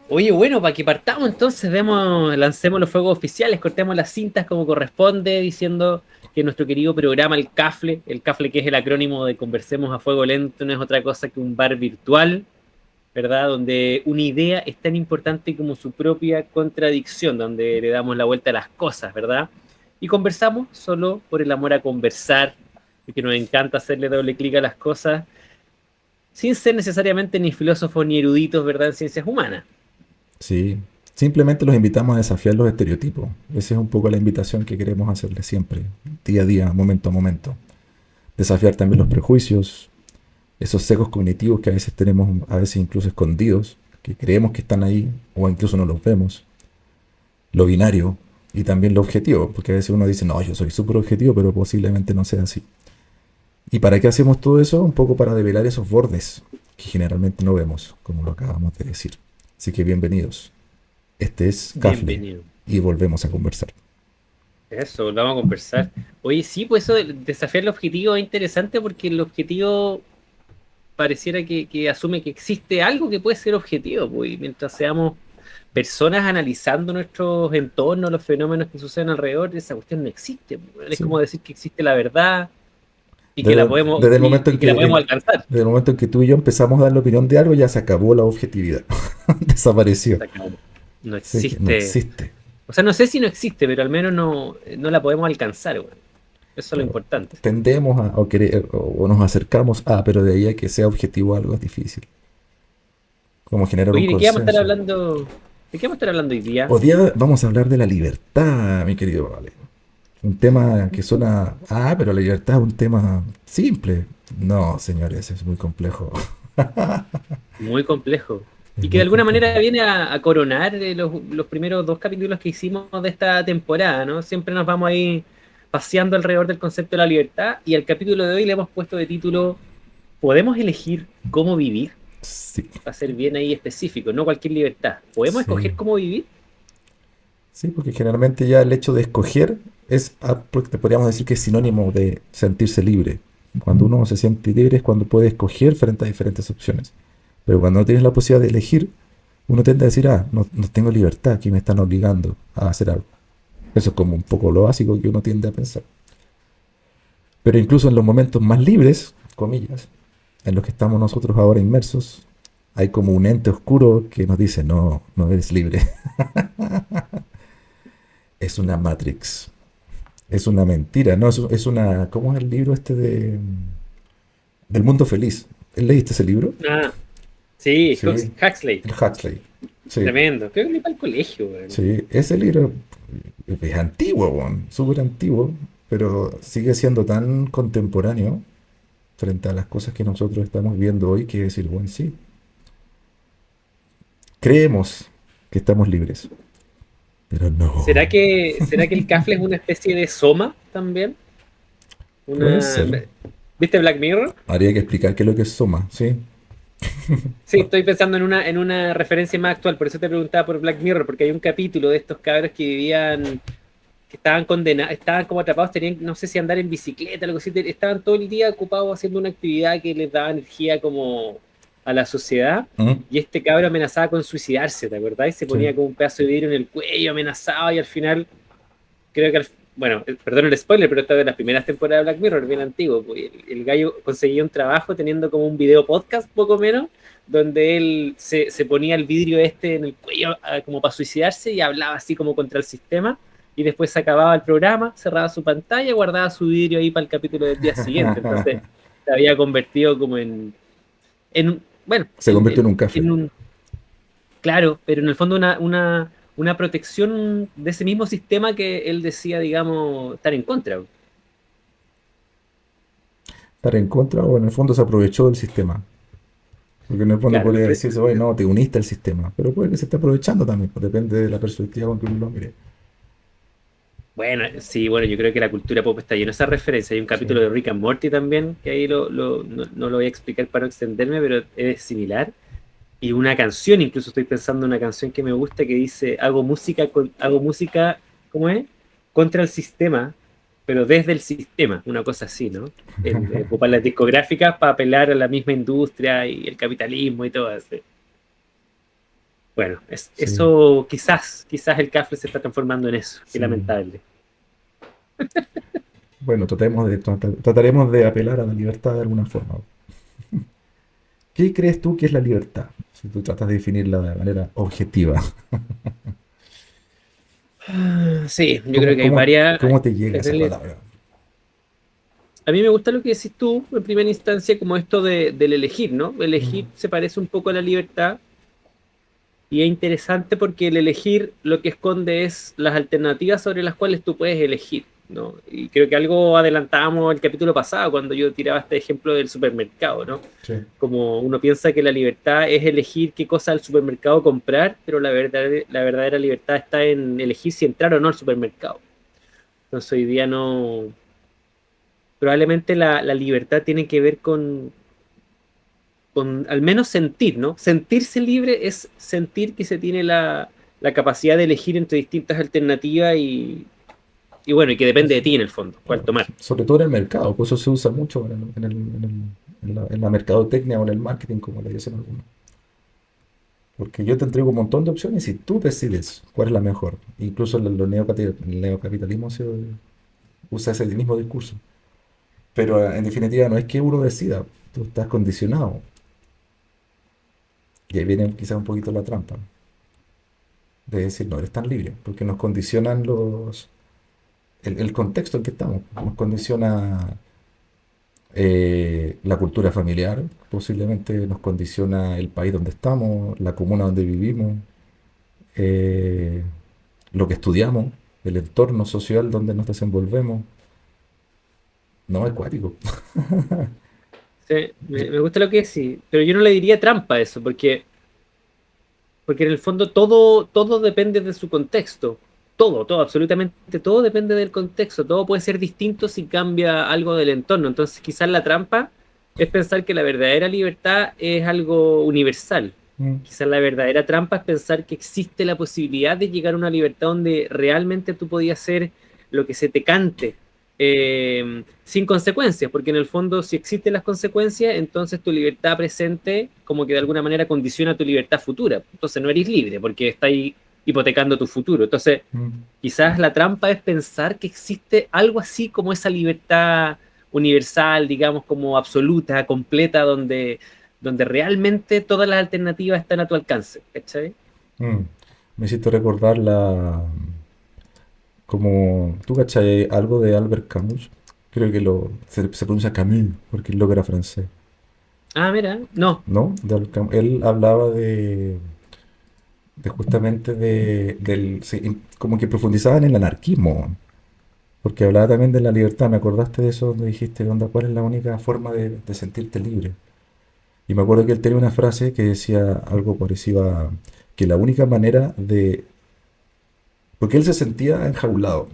Oye, bueno, para que partamos entonces, lancemos los fuegos oficiales, cortemos las cintas como corresponde, diciendo que nuestro querido programa, el CAFLE que es el acrónimo de Conversemos a Fuego Lento, no es otra cosa que un bar virtual, ¿verdad? Donde una idea es tan importante como su propia contradicción, donde le damos la vuelta a las cosas, ¿verdad? Y conversamos solo por el amor a conversar, porque nos encanta hacerle doble clic a las cosas, sin ser necesariamente ni filósofos ni eruditos, ¿verdad? En ciencias humanas. Sí, simplemente los invitamos a desafiar los estereotipos. Esa es un poco la invitación que queremos hacerles siempre, día a día, momento a momento. Desafiar también los prejuicios, esos sesgos cognitivos que a veces tenemos, a veces incluso escondidos, que creemos que están ahí o incluso no los vemos. Lo binario y también lo objetivo, porque a veces uno dice, no, yo soy súper objetivo, pero posiblemente no sea así. ¿Y para qué hacemos todo eso? Un poco para develar esos bordes que generalmente no vemos, como lo acabamos de decir. Así que bienvenidos. Este es Cafle Bienvenido. y volvemos a conversar. Eso, vamos a conversar. Oye, sí, pues eso de desafiar el objetivo es interesante porque el objetivo pareciera que asume que existe algo que puede ser objetivo, pues, y mientras seamos personas analizando nuestros entornos, los fenómenos que suceden alrededor, esa cuestión no existe, pues. Es Sí. como decir que existe la verdad y que la Desde, podemos, desde el y, momento y que la podemos alcanzar. desde el momento en que tú y yo empezamos a dar la opinión de algo, ya se acabó la objetividad. Desapareció. Se acabó. No Así que no existe. existe. O sea, no sé si no existe, pero al menos no la podemos alcanzar, güey. Eso es lo Claro. importante. Tendemos a, o, querer, o nos acercamos a, pero de ahí a que sea objetivo algo es difícil. Como generar un Oye, ¿de qué vamos a estar consenso. hablando? ¿De qué vamos a estar hablando hoy día? Hoy día vamos a hablar de la libertad, mi querido Vale. Un tema que suena, pero la libertad es un tema simple. No, señores, es muy complejo. Muy complejo. Es Y que de muy alguna complejo. manera viene a coronar los primeros dos capítulos que hicimos de esta temporada, ¿no? Siempre nos vamos ahí paseando alrededor del concepto de la libertad y al capítulo de hoy le hemos puesto de título ¿Podemos elegir cómo vivir? Sí, Va a ser bien ahí específico, no cualquier libertad. ¿Podemos sí. escoger cómo vivir? Sí, porque generalmente ya el hecho de escoger es, porque te podríamos decir que es sinónimo de sentirse libre. Cuando uno se siente libre es cuando puede escoger frente a diferentes opciones. Pero cuando no tienes la posibilidad de elegir, uno tiende a decir, no, no tengo libertad, aquí me están obligando a hacer algo. Eso es como un poco lo básico que uno tiende a pensar. Pero incluso en los momentos más libres, comillas, en los que estamos nosotros ahora inmersos, hay como un ente oscuro que nos dice, no, no eres libre. Es una Matrix. Es una mentira, ¿no? Es una... ¿Cómo es el libro este de... del mundo feliz? ¿Leíste ese libro? Ah, sí, Sí, Huxley, el Huxley. Sí, tremendo. Creo que ni para el colegio, güey. sí. Ese libro es antiguo, weón, súper antiguo, pero sigue siendo tan contemporáneo frente a las cosas que nosotros estamos viendo hoy que decir, bueno, sí, creemos que estamos libres, pero ¿Será no. que el Cafle es una especie de soma también? Puede Una, ser. ¿viste Black Mirror? Habría que explicar qué es lo que es Soma, ¿sí? Sí, estoy pensando en una referencia más actual, por eso te preguntaba por Black Mirror, porque hay un capítulo de estos cabros que vivían, que estaban condenados, estaban como atrapados, tenían, no sé si andar en bicicleta, algo así, estaban todo el día ocupados haciendo una actividad que les daba energía como a la sociedad, ¿Mm? y este cabro amenazaba con suicidarse, ¿te acordás? Y se Sí. ponía como un pedazo de vidrio en el cuello, amenazado, y al final creo que, bueno, perdón el spoiler, pero esta es de las primeras temporadas de Black Mirror, bien antiguo. Pues, el gallo conseguía un trabajo teniendo como un video podcast, poco menos, donde él se ponía el vidrio este en el cuello como para suicidarse y hablaba así como contra el sistema. Y después se acababa el programa, cerraba su pantalla y guardaba su vidrio ahí para el capítulo del día siguiente. Entonces se había convertido como bueno, Se convirtió en un café. en un, claro, pero en el fondo una protección de ese mismo sistema que él decía, digamos, estar en contra. Estar en contra o en el fondo se aprovechó del sistema. Porque en el fondo Claro, podría decirse, oye, no, te uniste al sistema. Pero puede que se esté aprovechando también, pues depende de la perspectiva con que uno lo mire. bueno, sí, bueno, yo creo que la cultura pop está llena de esa referencia. Hay un Sí. capítulo de Rick and Morty también, que ahí no lo voy a explicar para no extenderme, pero es similar. Y una canción, incluso estoy pensando en una canción que me gusta que dice, hago música, ¿cómo es? Contra el sistema, pero desde el sistema, una cosa así, ¿no? Ocupar las discográficas para apelar a la misma industria y el capitalismo y todo eso. Bueno, Sí, eso quizás el café se está transformando en eso, qué sí. lamentable. Bueno, trataremos de apelar a la libertad de alguna forma. ¿Qué crees tú que es la libertad? Si tú tratas de definirla de manera objetiva. Sí, yo creo ¿Cómo, que hay cómo, varias. cómo te llega En esa realidad, palabra? a mí me gusta lo que decís tú en primera instancia, como esto del elegir, ¿no? Elegir Mm, se parece un poco a la libertad y es interesante porque el elegir lo que esconde es las alternativas sobre las cuales tú puedes elegir, ¿no? Y creo que algo adelantábamos el capítulo pasado cuando yo tiraba este ejemplo del supermercado, ¿no? sí. Como uno piensa que la libertad es elegir qué cosa al supermercado comprar, pero la verdadera libertad está en elegir si entrar o no al supermercado. Entonces hoy día no, probablemente la libertad tiene que ver con al menos sentir, ¿no? Sentirse libre es sentir que se tiene la capacidad de elegir entre distintas alternativas y bueno, y que depende de Eso, ti en el fondo, cuál claro. tomar. Sobre todo en el mercado, pues eso se usa mucho en la mercadotecnia o en el marketing, como le dicen algunos. Porque yo te entrego un montón de opciones y tú decides cuál es la mejor. Incluso en el neocapitalismo se usa ese mismo discurso. Pero en definitiva no es que uno decida, tú estás condicionado. Y ahí viene quizás un poquito la trampa de decir, no eres tan libre, porque nos condicionan el contexto en que estamos, nos condiciona la cultura familiar, posiblemente nos condiciona el país donde estamos, la comuna donde vivimos, eh, lo que estudiamos, el entorno social donde nos desenvolvemos. No, es cuático. Sí, me gusta lo que decís, pero yo no le diría trampa a eso, porque en el fondo todo depende de su contexto. Todo, absolutamente todo depende del contexto. Todo puede ser distinto si cambia algo del entorno. Entonces, quizás la trampa es pensar que la verdadera libertad es algo universal. Mm, Quizás la verdadera trampa es pensar que existe la posibilidad de llegar a una libertad donde realmente tú podías hacer lo que se te cante, sin consecuencias, porque en el fondo si existen las consecuencias, entonces tu libertad presente como que de alguna manera condiciona tu libertad futura. Entonces no eres libre porque estás hipotecando tu futuro. Entonces mm. quizás la trampa es pensar que existe algo así como esa libertad universal, digamos, como absoluta, completa, donde realmente todas las alternativas están a tu alcance. ¿Cachai? Mm. Me hiciste recordar como, ¿tú cachai algo de Albert Camus? Creo que se pronuncia Camus, porque el loco era francés, Ah, mira, no. ¿no? Él hablaba de justamente sí, como que profundizaba en el anarquismo, porque hablaba también de la libertad. Me acordaste de eso donde dijiste, onda, ¿cuál es la única forma de sentirte libre? Y me acuerdo que él tenía una frase que decía algo parecido a que la única manera de... Porque él se sentía enjaulado.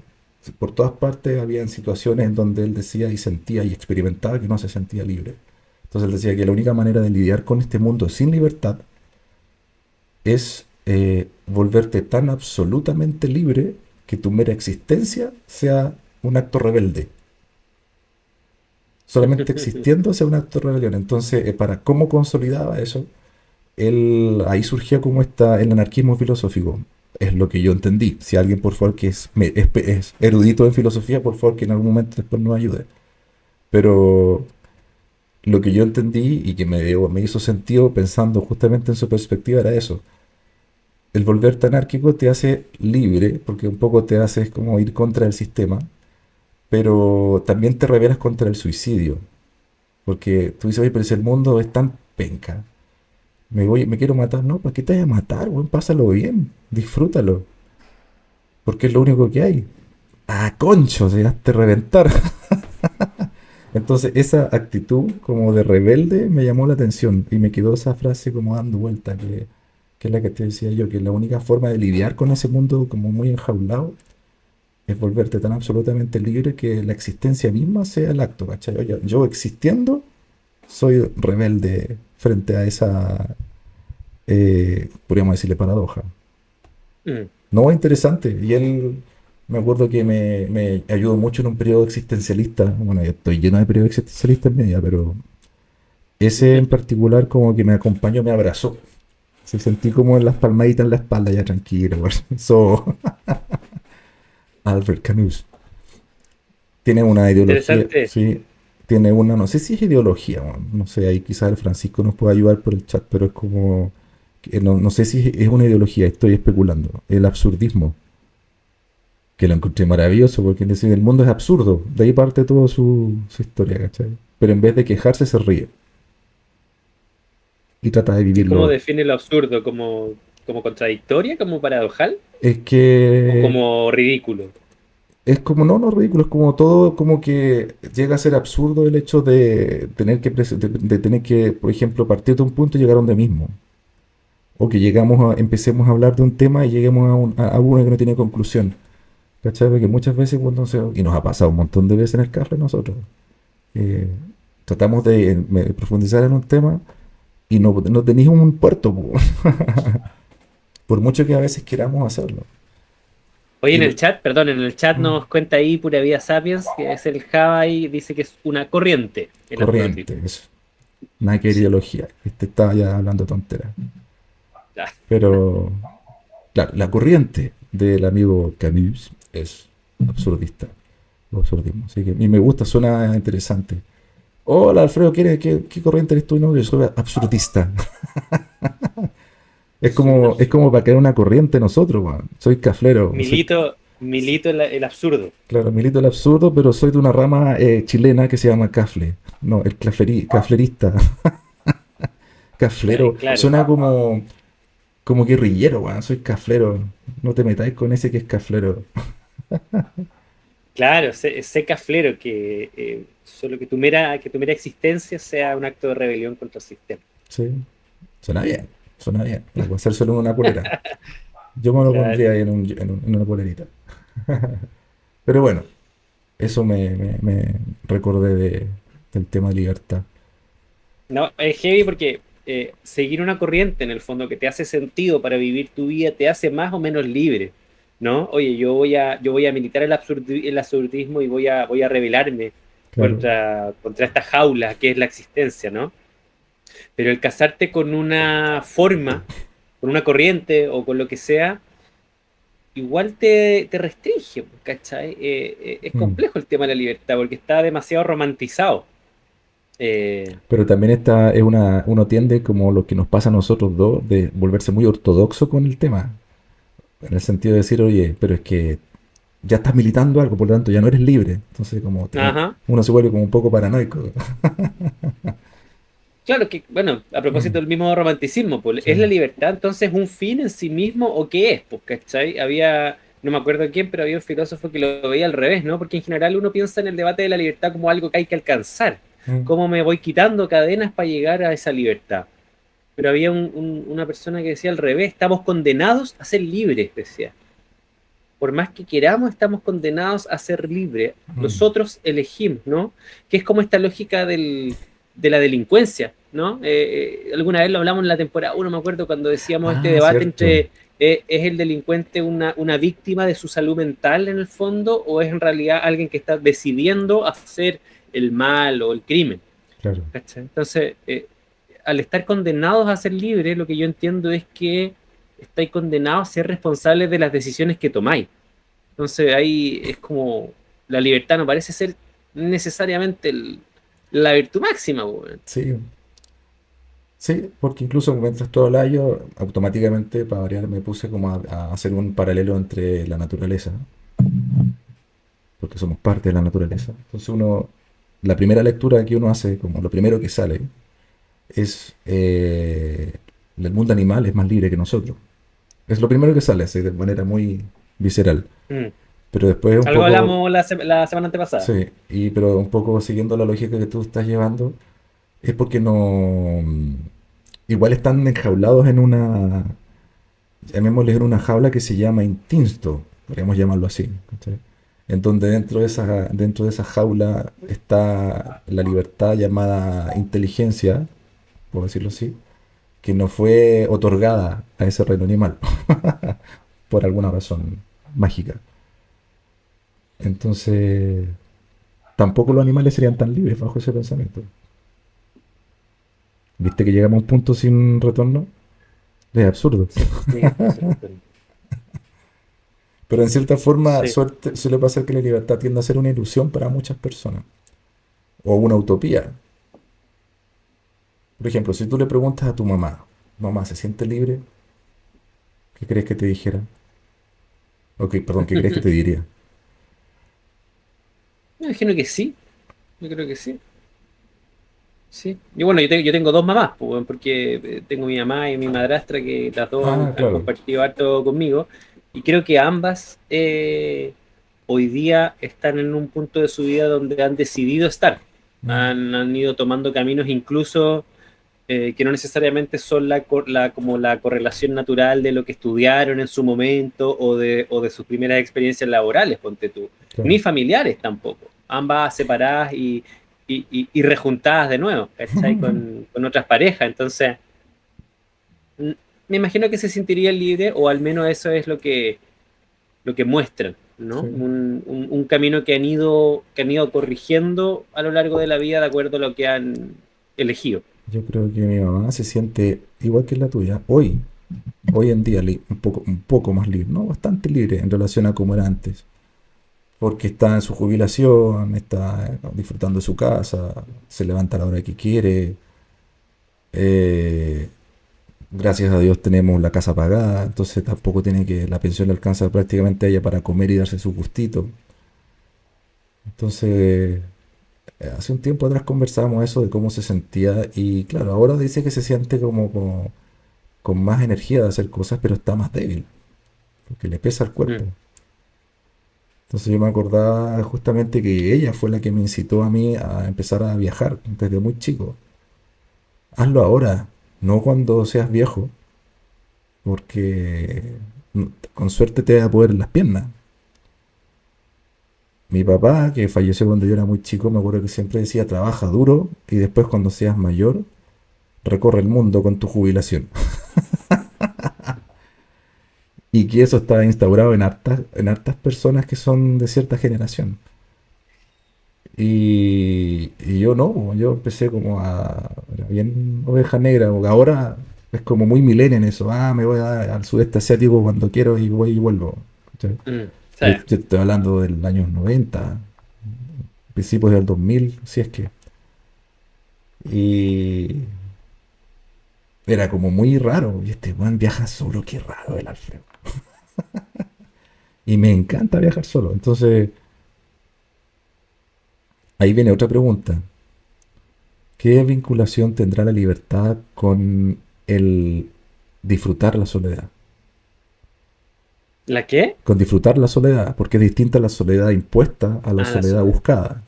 Por todas partes había situaciones en donde él decía y sentía y experimentaba que no se sentía libre. Entonces él decía que la única manera de lidiar con este mundo sin libertad es volverte tan absolutamente libre que tu mera existencia sea un acto rebelde. Solamente existiendo sea un acto de rebelión. Entonces, para cómo consolidaba eso, ahí surgía como el anarquismo filosófico. Es lo que yo entendí. Si alguien, por favor, que es erudito en filosofía, por favor, que en algún momento después nos ayude. Pero lo que yo entendí y que me hizo sentido pensando justamente en su perspectiva era eso. El volverte anárquico te hace libre, porque un poco te hace como ir contra el sistema, pero también te rebelas contra el suicidio. Porque tú dices, oye, pero si el mundo es tan penca, me quiero matar. No, ¿para qué te vas a matar, weón? Pásalo bien, disfrútalo, porque es lo único que hay. Ah, concho, se te reventar. Entonces, esa actitud como de rebelde me llamó la atención y me quedó esa frase como dando vuelta, que es la que te decía yo, que la única forma de lidiar con ese mundo como muy enjaulado es volverte tan absolutamente libre que la existencia misma sea el acto, ¿cachai? Oye, yo existiendo soy rebelde frente a esa, podríamos decirle, paradoja. Mm. No, interesante. Y él, me acuerdo que me ayudó mucho en un periodo existencialista. Bueno, yo estoy lleno de periodos existencialistas en mi vida, pero ese en particular como que me acompañó, me abrazó. Se sentí como en las palmaditas en la espalda, ya tranquilo, weón. So, Albert Camus. Tiene una ideología, Interesante. sí, tiene una, no sé si es ideología, weón, no sé, ahí quizás el Francisco nos pueda ayudar por el chat, pero es como, no, no sé si es una ideología, estoy especulando, el absurdismo, que lo encontré maravilloso, porque decir, el mundo es absurdo, de ahí parte toda su historia, ¿cachai? Pero en vez de quejarse, se ríe y trata de ¿Y cómo vivirlo. define lo absurdo? ¿Como contradictoria? ¿Como paradojal? Es ¿O que como ridículo? es como, no, no ridículo, es como todo, como que llega a ser absurdo el hecho de tener que, de tener que, por ejemplo, partir de un punto y llegar a donde mismo. O que empecemos a hablar de un tema y lleguemos a uno que no tiene conclusión. ¿Cachai? Porque muchas veces y nos ha pasado un montón de veces en el café nosotros, eh, tratamos de profundizar en un tema y no tenéis un puerto, po. Por mucho que a veces queramos hacerlo. Oye, Y en lo- el chat, perdón, en el chat nos cuenta ahí Pura Vida Sapiens, que es el Java y dice que es una corriente, el corriente, absurdismo. eso. Nada que Sí. ideología. Este estaba ya hablando tonteras. Ah, Pero, claro, la corriente del amigo Camus es absurdista. O absurdismo. Así que, y me gusta, suena interesante. Hola Alfredo, ¿qué corriente eres tú? No, yo soy absurdista. soy un Es como para crear una corriente nosotros, weón. Soy caflero. milito el absurdo. Claro, milito el absurdo, pero soy de una rama chilena que se llama cafle. No, el caflerista. Caflero. Claro, Suena como guerrillero, weón. Soy caflero. No te metáis con ese que es caflero. claro, sé caflero, que solo que tu mera existencia sea un acto de rebelión contra el sistema. Sí. Suena bien. Suena bien. Para pasárselo en una polera. Yo me lo Claro. pondría ahí en una polerita. Pero bueno, eso me recordé del tema de libertad. No, es heavy porque seguir una corriente en el fondo que te hace sentido para vivir tu vida te hace más o menos libre, ¿no? Oye, yo voy a militar el absurdismo y voy a rebelarme Claro. contra esta jaula que es la existencia, ¿no? Pero el casarte con una forma, con una corriente o con lo que sea, igual te restringe, ¿cachai? Es Mm. complejo el tema de la libertad porque está demasiado romantizado. Eh, Pero también uno tiende, como lo que nos pasa a nosotros dos, de volverse muy ortodoxo con el tema. En el sentido de decir, oye, pero es que ya estás militando algo, por lo tanto ya no eres libre. Entonces, ajá. uno se vuelve como un poco paranoico. Claro que, bueno, a propósito del mismo romanticismo, pues, Sí. ¿es la libertad entonces un fin en sí mismo o qué es? Pues, ¿cachai? No me acuerdo quién, pero había un filósofo que lo veía al revés, ¿no? Porque en general uno piensa en el debate de la libertad como algo que hay que alcanzar. Mm. ¿Cómo me voy quitando cadenas para llegar a esa libertad? Pero había una persona que decía al revés, estamos condenados a ser libres, decía. Por más que queramos, estamos condenados a ser libres. Mm. Nosotros elegimos, ¿no? Que es como esta lógica de la delincuencia, ¿no? Alguna vez lo hablamos en la temporada 1, me acuerdo, cuando decíamos este Ah, debate cierto. entre ¿es el delincuente una víctima de su salud mental en el fondo o es en realidad alguien que está decidiendo hacer el mal o el crimen? Claro. ¿Cachai? Entonces, al estar condenados a ser libres, lo que yo entiendo es que estáis condenados a ser responsables de las decisiones que tomáis. Entonces ahí es como la libertad no parece ser necesariamente la virtud máxima, weón. Sí, sí, porque incluso mientras tú hablabas yo, automáticamente, para variar, me puse como a hacer un paralelo entre la naturaleza, ¿no? Porque somos parte de la naturaleza. Entonces la primera lectura que uno hace, como lo primero que sale, es el mundo animal es más libre que nosotros. Es lo primero que sale, así de manera muy visceral. Mm. Pero después un Algo poco, hablamos la semana antepasada. sí, pero un poco siguiendo la lógica que tú estás llevando, es porque igual están enjaulados llamémosle en una jaula que se llama instinto, podríamos llamarlo así, ¿cachai? En donde dentro de esa jaula está la libertad llamada inteligencia, por decirlo así, que no fue otorgada a ese reino animal por alguna razón mágica. Entonces, tampoco los animales serían tan libres bajo ese pensamiento. ¿Viste que llegamos a un punto sin retorno? Es absurdo. Sí, sí, Pero en cierta forma sí. suele pasar que la libertad tiende a ser una ilusión para muchas personas. O una utopía. Por ejemplo, si tú le preguntas a tu mamá, mamá, ¿se siente libre? ¿Qué crees que te dijera? Ok, perdón, ¿qué crees que te diría? Me imagino que sí, yo creo que sí. Sí. Y bueno, yo tengo dos mamás, pues, weón, porque tengo mi mamá y mi madrastra que las dos Ah, han claro. compartido harto conmigo. Y creo que ambas hoy día están en un punto de su vida donde han decidido estar. Mm, Han ido tomando caminos incluso que no necesariamente son como la correlación natural de lo que estudiaron en su momento o de sus primeras experiencias laborales, ponte tú, claro. ni familiares tampoco, ambas separadas y rejuntadas de nuevo, ¿cachai? Con otras parejas, entonces mm, me imagino que se sentirían libres o al menos eso es lo que muestran, ¿no? Sí. Un camino que han ido corrigiendo a lo largo de la vida de acuerdo a lo que han elegido. Yo creo que mi mamá se siente igual que la tuya. Hoy en día, un poco más libre, ¿no? Bastante libre en relación a como era antes. Porque está en su jubilación, está disfrutando de su casa, se levanta a la hora que quiere. eh, Gracias a Dios tenemos la casa pagada, entonces tampoco tiene que, la pensión le alcanza prácticamente a ella para comer y darse su gustito. Entonces, hace un tiempo atrás conversábamos eso de cómo se sentía y claro, ahora dice que se siente como con más energía de hacer cosas, pero está más débil, porque le pesa el cuerpo. Mm, Entonces yo me acordaba justamente que ella fue la que me incitó a mí a empezar a viajar desde muy chico. Hazlo ahora, no cuando seas viejo, porque con suerte te va a poder las piernas. Mi papá, que falleció cuando yo era muy chico, me acuerdo que siempre decía, trabaja duro y después cuando seas mayor, recorre el mundo con tu jubilación. Y que eso está instaurado en hartas personas que son de cierta generación. Y yo no, yo empecé era bien oveja negra, porque ahora es como muy milenio en eso. Ah, me voy al sudeste asiático cuando quiero y voy y vuelvo. ¿Cachai? sí. Yo estoy hablando del año 90, principios del 2000, si es que. Y era como muy raro. Y este weón viaja solo, qué raro el Alfredo. Y me encanta viajar solo. Entonces, ahí viene otra pregunta. ¿Qué vinculación tendrá la libertad con el disfrutar la soledad? ¿La qué? Con disfrutar la soledad, porque es distinta la soledad impuesta a la Ah, la soledad soledad. buscada.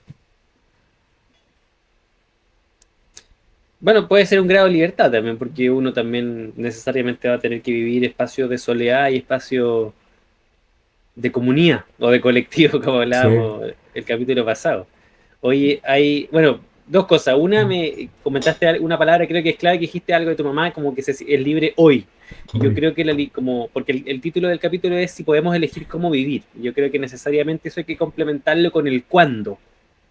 Bueno, puede ser un grado de libertad también, porque uno también necesariamente va a tener que vivir espacios de soledad y espacios de comunidad o de colectivo, como Sí. hablábamos el capítulo pasado. Oye, hay, bueno, dos cosas. Una, me comentaste una palabra, creo que es clave, que dijiste algo de tu mamá, como que es libre hoy. Y yo Uy. creo que como, porque el título del capítulo es si podemos elegir cómo vivir. Yo creo que necesariamente eso hay que complementarlo con el cuándo.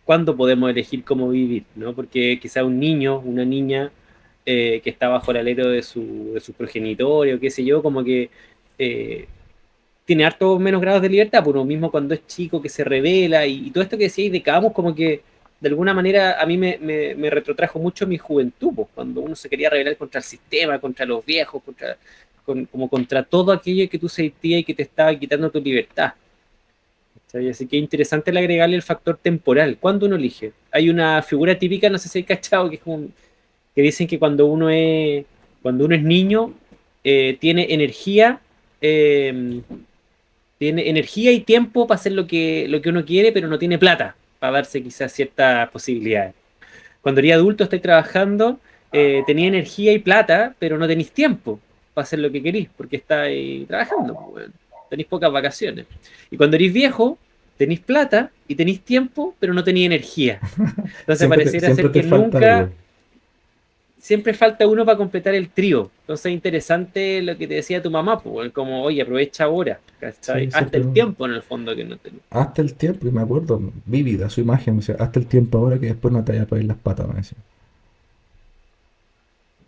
¿Cuándo podemos elegir cómo vivir? ¿No? Porque quizá un niño, una niña que está bajo el alero de su progenitor o qué sé yo, como que eh, tiene harto menos grados de libertad, por lo mismo cuando es chico que se revela y todo esto que decíais de Camus, como que de alguna manera a mí me retrotrajo mucho mi juventud, pues, cuando uno se quería rebelar contra el sistema, contra los viejos, como contra todo aquello que tú sentías y que te estaba quitando tu libertad. ¿Sabes? Así que es interesante el agregarle el factor temporal. ¿Cuándo uno elige? Hay una figura típica, no sé si hay cachado, que es como, que dicen que cuando uno es niño, tiene energía, eh, tiene energía y tiempo para hacer lo que uno quiere, pero no tiene plata para darse quizás ciertas posibilidades. Cuando eres adulto, estáis trabajando, tenía energía y plata, pero no tenéis tiempo para hacer lo que queréis, porque estáis trabajando, pues, bueno, tenéis pocas vacaciones. Y cuando eres viejo, tenéis plata y tenéis tiempo, pero no tenéis energía. Entonces pareciera Siempre ser te que falta nunca, algo. siempre falta uno para completar el trío. Entonces es interesante lo que te decía tu mamá, pues, como, oye, aprovecha ahora, ¿cachai? Sí, Hasta siempre. el tiempo en el fondo que no tenés. Hasta el tiempo, y me acuerdo, vívida su imagen, me decía, hasta el tiempo ahora que después no te vaya a pedir las patas, me decía.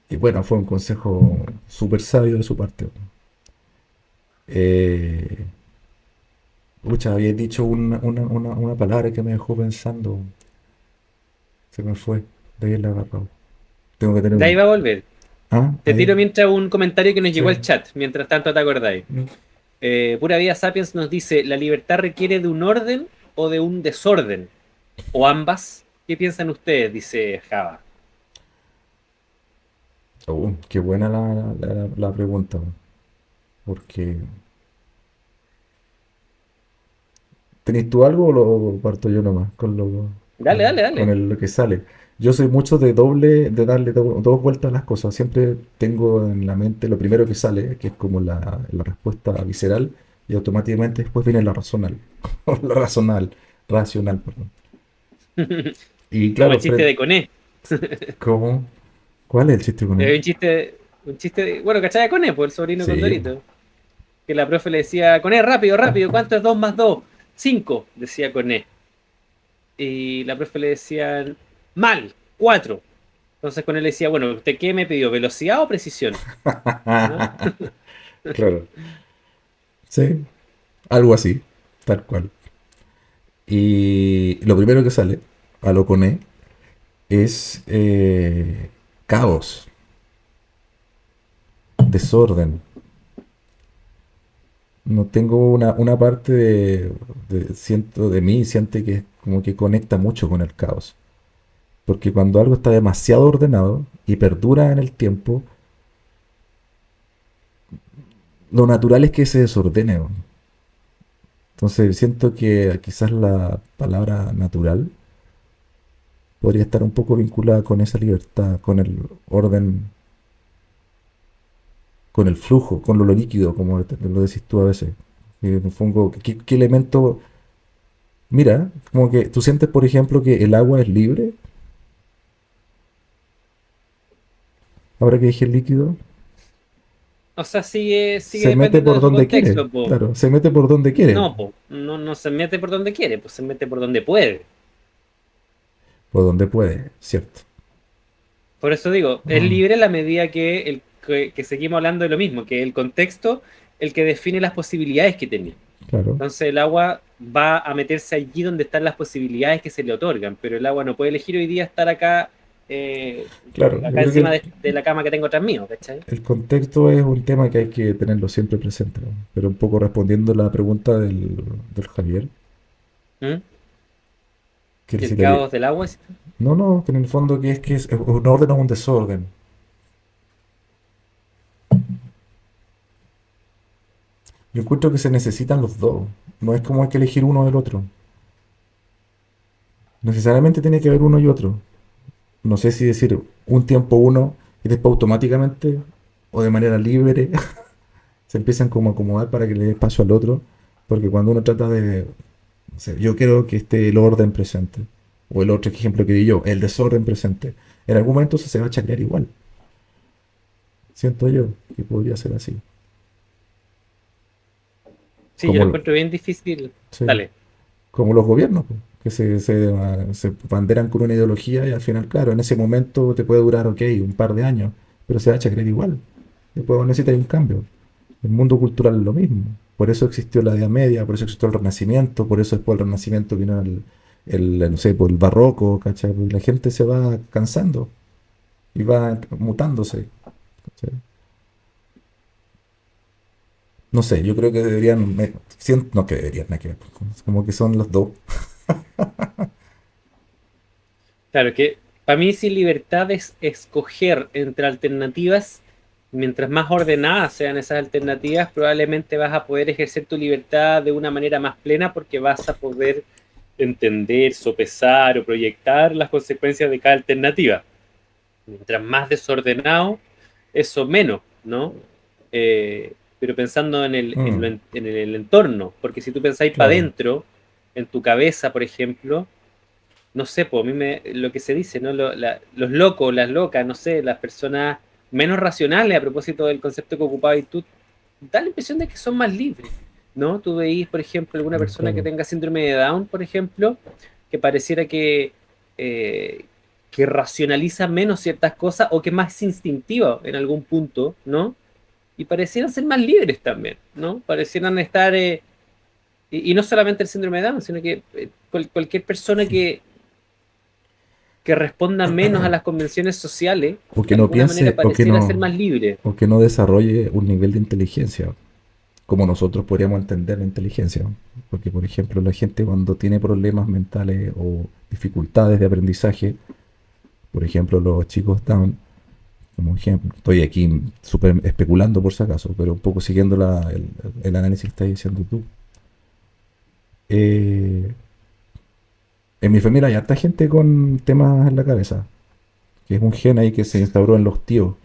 Y bueno, fue un consejo súper sabio de su parte. Eh, Pucha, había dicho una palabra que me dejó pensando. Se me fue. De ahí la he agarrado. Tengo que tener De ahí un. va a volver. Ah, Te ahí. tiro mientras un comentario que nos Sí. llegó al chat, mientras tanto te acordáis. Mm. Pura Vida Sapiens nos dice, ¿la libertad requiere de un orden o de un desorden? ¿O ambas? ¿Qué piensan ustedes? Dice Java. Qué buena la pregunta. Porque. ¿Tenés tú algo o lo parto yo nomás? Dale, dale, dale. Lo que sale. Yo soy mucho de darle dos vueltas a las cosas. Siempre tengo en la mente lo primero que sale, que es como la respuesta visceral, y automáticamente después viene la razonal. La racional, perdón. Y Como el claro, chiste de Coné. ¿cómo? ¿Cuál es el chiste con él? Bueno, ¿cachai de Coné? Pues el sobrino Sí, Condorito. Que la profe le decía, Coné, rápido, rápido, ¿cuánto es 2 más 2? 5, decía Coné. Y la profe le decía, mal, 4. Entonces Coné le decía, bueno, ¿usted qué me pidió? ¿Velocidad o precisión? ¿No? claro. Sí, algo así, tal cual. Y lo primero que sale, a lo con E, es caos, desorden. No tengo una parte siento de mí, siente que es como que conecta mucho con el caos. Porque cuando algo está demasiado ordenado y perdura en el tiempo, lo natural es que se desordene. ¿No? Entonces siento que quizás la palabra natural podría estar un poco vinculada con esa libertad, con el orden, con el flujo, con lo líquido, como lo decís tú a veces. Que me pongo, ¿qué elemento? Mira, como que tú sientes, por ejemplo, que el agua es libre, ahora que dije líquido, O sea, sigue se mete dependiendo por de su donde quiere, contexto, po. claro, se mete por donde quiere, No, po. No, no se mete por donde quiere, pues se mete por donde puede. por donde puede, ¿cierto? Por eso digo, es Mm, libre a la medida que seguimos hablando de lo mismo, que el contexto, el que define las posibilidades que tenía. claro, Entonces el agua va a meterse allí donde están las posibilidades que se le otorgan, pero el agua no puede elegir hoy día estar acá, claro, yo acá creo que encima de la cama que tengo atrás mío, ¿cachai? el contexto es un tema que hay que tenerlo siempre presente, ¿no? Pero un poco respondiendo la pregunta del Javier, ¿Mm? que El si la, caos del agua. ¿Sí? no, no, que en el fondo que es un orden o un desorden. Yo encuentro que se necesitan los dos. No es como hay que elegir uno del otro. Necesariamente tiene que haber uno y otro. No sé si decir un tiempo uno y después automáticamente o de manera libre se empiezan como a acomodar para que le dé espacio al otro. Porque cuando uno trata de, no sé, yo quiero que esté el orden presente. O el otro ejemplo que di yo, el desorden presente. En algún momento eso se va a chacrear igual. Siento yo que podría ser así. Sí, yo Como, lo encuentro bien difícil. sí, Dale. como los gobiernos, po, que se banderan con una ideología y al final, claro, en ese momento te puede durar, ok, un par de años, pero se va a chacrear igual. Después necesitas un cambio. El mundo cultural es lo mismo. Por eso existió la Edad Media, por eso existió el Renacimiento, por eso después del Renacimiento vino no sé, pues el Barroco, ¿cachai? Porque la gente se va cansando y va mutándose, ¿cachai? No sé, yo creo que deberían, no que deberían, nada que ver, como que son los dos. Claro que para mí sin libertad es escoger entre alternativas, mientras más ordenadas sean esas alternativas, probablemente vas a poder ejercer tu libertad de una manera más plena porque vas a poder entender, sopesar o proyectar las consecuencias de cada alternativa. Mientras más desordenado, eso menos, ¿no? Pero pensando Mm, en el entorno, porque si tú pensáis para claro, adentro, en tu cabeza, por ejemplo, no sé, pues a lo que se dice, ¿no? Los locos, las locas, no sé, las personas menos racionales a propósito del concepto que ocupabas y tú, da la impresión de que son más libres, ¿no? Tú veís, por ejemplo, alguna persona que claro. tenga síndrome de Down, por ejemplo, que pareciera eh, que racionaliza menos ciertas cosas o que es más instintiva en algún punto, ¿no? Y parecieran ser más libres también, ¿no? Parecieran estar, y no solamente el síndrome de Down, sino que cualquier persona que responda menos a las convenciones sociales, O de que no alguna manera piense, pareciera ser más libre. o que no desarrolle un nivel de inteligencia, como nosotros podríamos entender la inteligencia. Porque, por ejemplo, la gente cuando tiene problemas mentales o dificultades de aprendizaje, por ejemplo, los chicos Down, como ejemplo, estoy aquí súper especulando por si acaso, pero un poco siguiendo el análisis que estás diciendo tú. Eh, en mi familia hay harta gente con temas en la cabeza, que es un gen ahí que se instauró en los tíos.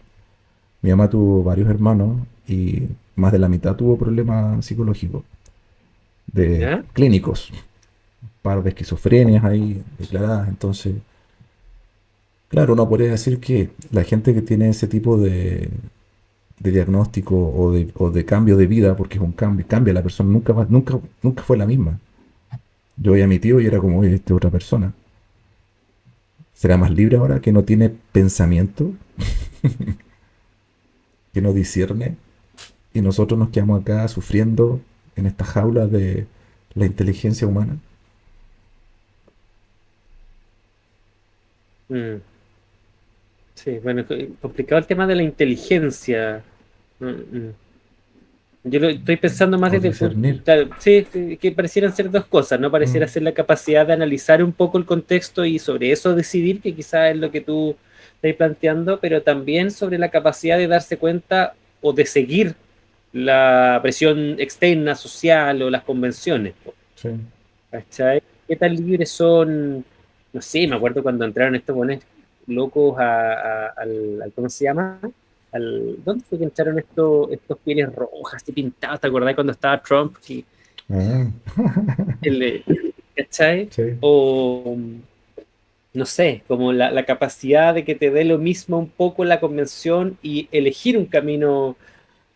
Mi mamá tuvo varios hermanos y más de la mitad tuvo problemas psicológicos, de ¿Ya? clínicos, un par de esquizofrenias ahí declaradas. Entonces, claro, uno podría decir que la gente que tiene ese tipo de diagnóstico o de cambio de vida, porque es un cambio, cambia la persona, nunca fue la misma. Yo veía a mi tío y era como, oye, esta es otra persona. ¿Será más libre ahora que no tiene pensamiento, que no discierne? Y nosotros nos quedamos acá sufriendo en esta jaula de la inteligencia humana. Mm, sí, bueno, complicado el tema de la inteligencia. Mm, mm. Yo lo estoy pensando más O desde el punto, discernir. claro, sí, sí, que parecieran ser dos cosas, ¿no? Pareciera Mm. ser la capacidad de analizar un poco el contexto y sobre eso decidir, que quizás es lo que tú estás planteando, pero también sobre la capacidad de darse cuenta o de seguir la presión externa, social o las convenciones, po, Sí. ¿cachai? ¿Qué tan libres son? No sé, me acuerdo cuando entraron estos buenos locos ¿cómo se llama? ¿Dónde fue que entraron estos pieles rojas y pintados? ¿Te acordás cuando estaba Trump? Ah, El, ¿cachai? sí. O, no sé, como la capacidad de que te dé lo mismo un poco la convención y elegir un camino